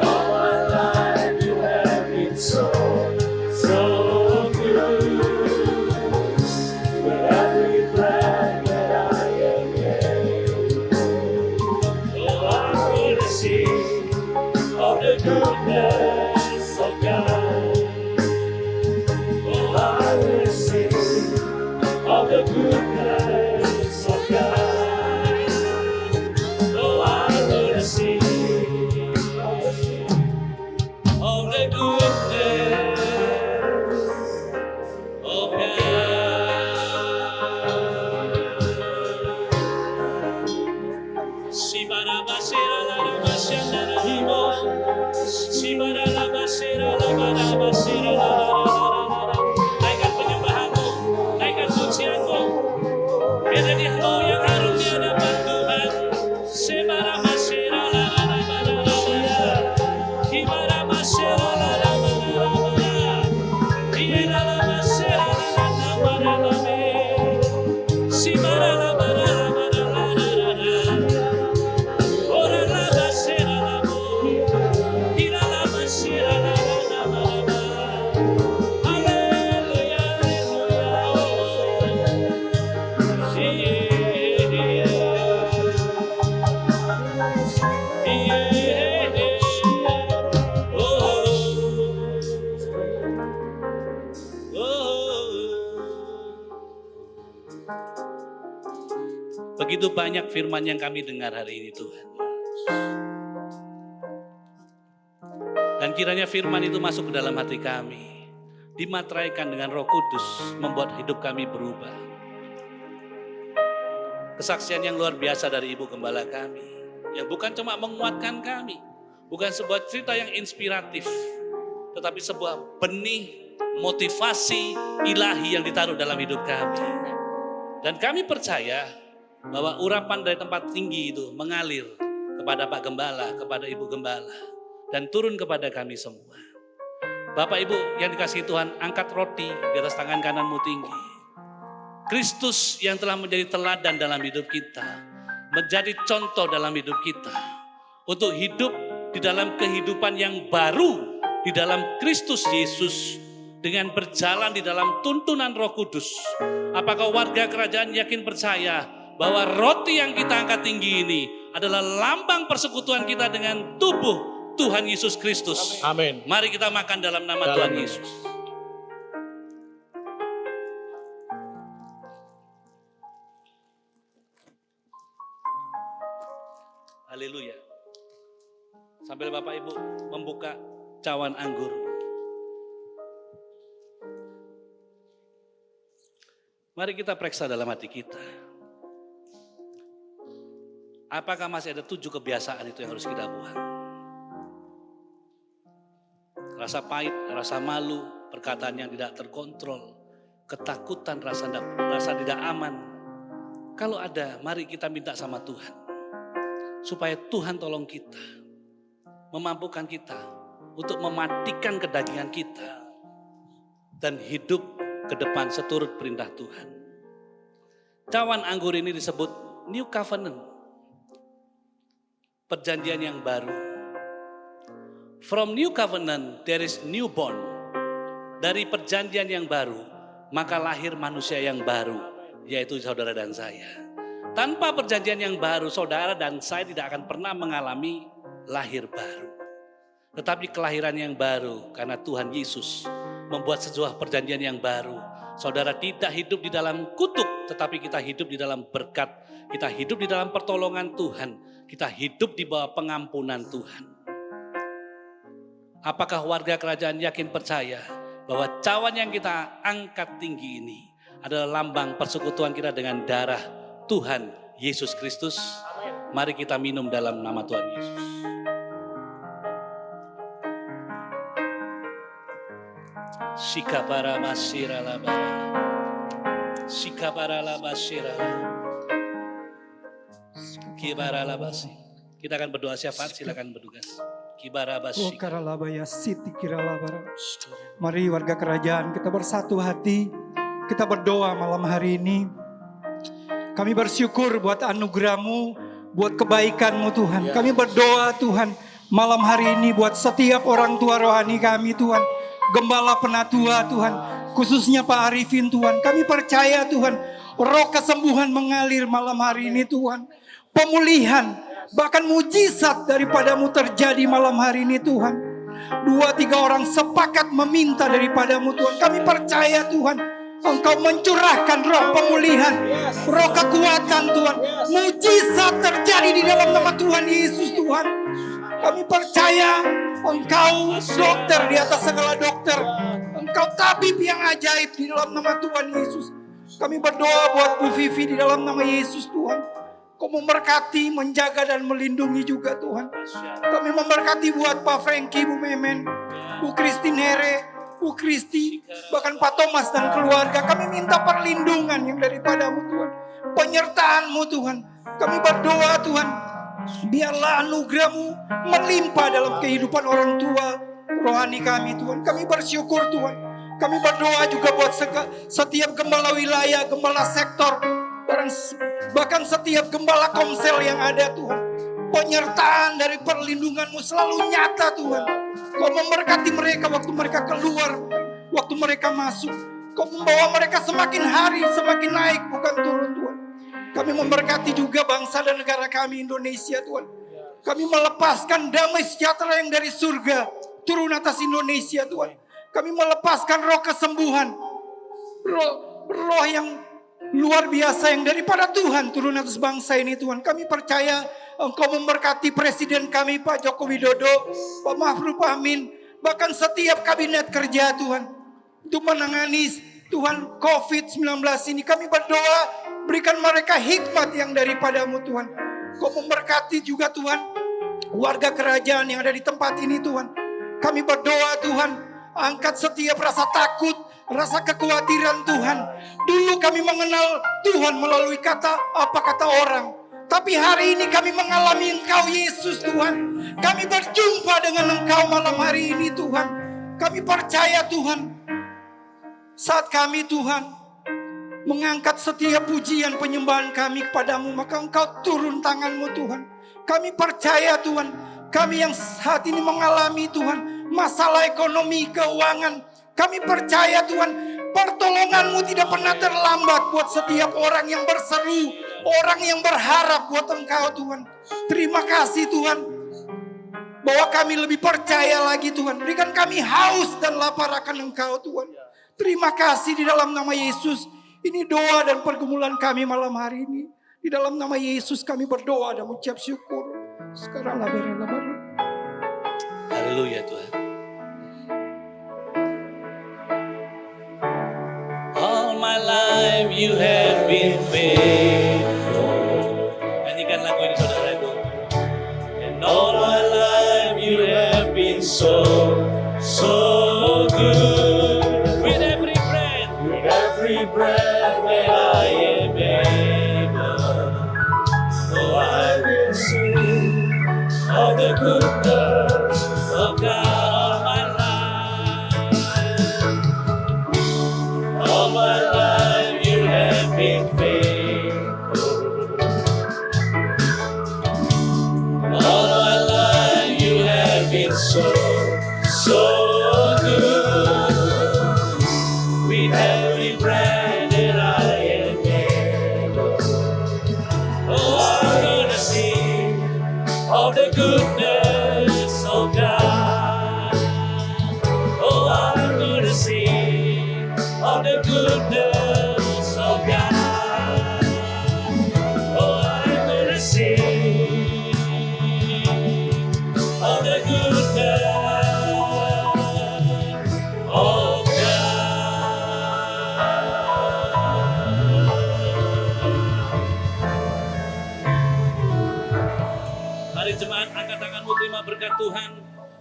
All my life you have been so good. With every breath that I am able, oh, I'm gonna sing of the goodness of God. Oh, I will sing of the goodness of God. Oh, I will sing of the goodness of God. Sibarabasera la rabashana la himo. Sibarabasera la barabasera la la la la la. Naikkan penyembahanmu, naikkan pujianmu. Biar jadi halo yang harum di hadapan Tuhan. Sibarabasera la la la la la la. Sibarabasera la la la la la. Sibarabasera la la la la la. Sibarabasera la la la la. Ora la basera la bo, tira la basera la la la la. Hallelujah, hallelujah, oh. Begitu banyak firman yang kami dengar hari ini Tuhan. Dan kiranya firman itu masuk ke dalam hati kami. Dimateraikan dengan Roh Kudus, membuat hidup kami berubah. Kesaksian yang luar biasa dari Ibu Gembala kami. Yang bukan cuma menguatkan kami. Bukan sebuah cerita yang inspiratif. Tetapi sebuah benih motivasi ilahi yang ditaruh dalam hidup kami. Dan kami percaya bahwa urapan dari tempat tinggi itu mengalir kepada Pak Gembala, kepada Ibu Gembala, dan turun kepada kami semua. Bapak Ibu yang dikasihi Tuhan, angkat roti di atas tangan kananmu tinggi. Kristus yang telah menjadi teladan dalam hidup kita, menjadi contoh dalam hidup kita, untuk hidup di dalam kehidupan yang baru di dalam Kristus Yesus, dengan berjalan di dalam tuntunan Roh Kudus. Apakah warga kerajaan yakin percaya bahwa roti yang kita angkat tinggi ini adalah lambang persekutuan kita dengan tubuh Tuhan Yesus Kristus? Amin. Mari kita makan dalam nama Tuhan Yesus. Haleluya. Sambil Bapak Ibu membuka cawan anggur. Mari kita periksa dalam hati kita. Apakah masih ada 7 kebiasaan itu yang harus kita buang? Rasa pahit, rasa malu, perkataan yang tidak terkontrol, ketakutan, rasa tidak aman. Kalau ada, mari kita minta sama Tuhan. Supaya Tuhan tolong kita, memampukan kita untuk mematikan kedagingan kita dan hidup ke depan seturut perintah Tuhan. Cawan anggur ini disebut New Covenant, perjanjian yang baru. From new covenant there is newborn. Dari perjanjian yang baru, maka lahir manusia yang baru, yaitu saudara dan saya. Tanpa perjanjian yang baru, saudara dan saya tidak akan pernah mengalami lahir baru. Tetapi kelahiran yang baru, karena Tuhan Yesus membuat sebuah perjanjian yang baru. Saudara tidak hidup di dalam kutuk, tetapi kita hidup di dalam berkat. Kita hidup di dalam pertolongan Tuhan. Kita hidup di bawah pengampunan Tuhan. Apakah warga kerajaan yakin percaya bahwa cawan yang kita angkat tinggi ini adalah lambang persekutuan kita dengan darah Tuhan Yesus Kristus? Mari kita minum dalam nama Tuhan Yesus. Sikapara masira labara. Sikapara labasira. Kibara labasi. Kita akan berdoa, siapa? Silakan bertugas. Mari warga kerajaan kita bersatu hati, kita berdoa malam hari ini. Kami bersyukur buat anugerah-Mu, buat kebaikan-Mu Tuhan. Kami berdoa Tuhan malam hari ini buat setiap orang tua rohani kami Tuhan. Gembala penatua Tuhan, khususnya Pak Arifin Tuhan. Kami percaya Tuhan, roh kesembuhan mengalir malam hari ini Tuhan. Pemulihan, bahkan mujizat daripadamu terjadi malam hari ini Tuhan. 2-3 orang sepakat meminta daripadamu Tuhan. Kami percaya Tuhan, Engkau mencurahkan roh pemulihan, roh kekuatan Tuhan. Mujizat terjadi di dalam nama Tuhan Yesus Tuhan. Kami percaya Engkau dokter di atas segala dokter. Engkau tabib yang ajaib di dalam nama Tuhan Yesus. Kami berdoa buat Bu Vivi di dalam nama Yesus Tuhan. Kau memberkati, menjaga dan melindungi juga Tuhan. Kami memberkati buat Pak Franky, Bu Memen, Bu Christine Here, Bu Kristi, bahkan Pak Thomas dan keluarga. Kami minta perlindungan yang daripadamu Tuhan. Penyertaan-Mu Tuhan. Kami berdoa Tuhan, biarlah anugerah-Mu melimpah dalam kehidupan orang tua rohani kami Tuhan. Kami bersyukur Tuhan. Kami berdoa juga buat setiap gembala wilayah, gembala sektor, bahkan setiap gembala komsel yang ada Tuhan. Penyertaan dari perlindungan-Mu selalu nyata Tuhan. Kau memberkati mereka waktu mereka keluar, waktu mereka masuk. Kau membawa mereka semakin hari semakin naik, bukan turun Tuhan. Kami memberkati juga bangsa dan negara kami Indonesia Tuhan. Kami melepaskan damai sejahtera yang dari surga turun atas Indonesia Tuhan. Kami melepaskan roh kesembuhan, roh yang luar biasa yang daripada Tuhan turun atas bangsa ini Tuhan. Kami percaya Engkau memberkati Presiden kami Pak Joko Widodo, Pak Ma'ruf Amin, bahkan setiap kabinet kerja Tuhan, untuk menangani Tuhan COVID-19 ini. Kami berdoa, berikan mereka hikmat yang daripadamu Tuhan. Kau memberkati juga Tuhan warga kerajaan yang ada di tempat ini Tuhan. Kami berdoa Tuhan, angkat setiap rasa takut, rasa kekhawatiran Tuhan. Dulu kami mengenal Tuhan melalui kata orang. Tapi hari ini kami mengalami Engkau Yesus Tuhan. Kami berjumpa dengan Engkau malam hari ini Tuhan. Kami percaya Tuhan, saat kami Tuhan mengangkat setiap pujian penyembahan kami kepadamu, maka Engkau turun tangan-Mu Tuhan. Kami percaya Tuhan, kami yang saat ini mengalami Tuhan masalah ekonomi, keuangan, kami percaya Tuhan, pertolongan-Mu tidak pernah terlambat buat setiap orang yang berseru, orang yang berharap buat Engkau Tuhan. Terima kasih Tuhan, bahwa kami lebih percaya lagi Tuhan. Berikan kami haus dan lapar akan Engkau Tuhan. Terima kasih di dalam nama Yesus. Ini doa dan pergumulan kami malam hari ini. Di dalam nama Yesus kami berdoa dan mengucap syukur. Sekarang labar. Haleluya Tuhan. All my life you have been faithful. Nyanyikan lagu ini saudaraku. And all my life you have been so good. With every breath that I am able, oh I will sing of the goodness of God my life. All my life you have been faithful. All my life you have been so so good. With every breath that I am able, oh, I'm gonna sing of the goodness of God. Oh, I'm gonna sing of the goodness of God. Oh, I'm gonna sing of the goodness of God. Mari jemaat, angkat tanganmu, terima berkat Tuhan.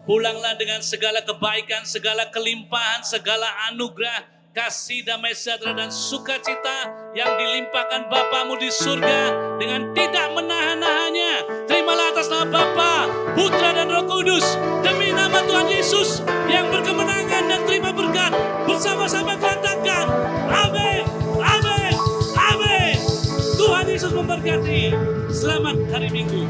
Pulanglah dengan segala kebaikan, segala kelimpahan, segala anugerah, kasih, damai sejahtera dan sukacita yang dilimpahkan Bapamu di surga dengan tidak menahan-nahannya. Terimalah atas nama Bapa, Putra dan Roh Kudus, demi nama Tuhan Yesus yang berkemenangan, dan terima berkat. Bersama-sama katakan, amin, amin, amin. Tuhan Yesus memberkati. Selamat hari Minggu.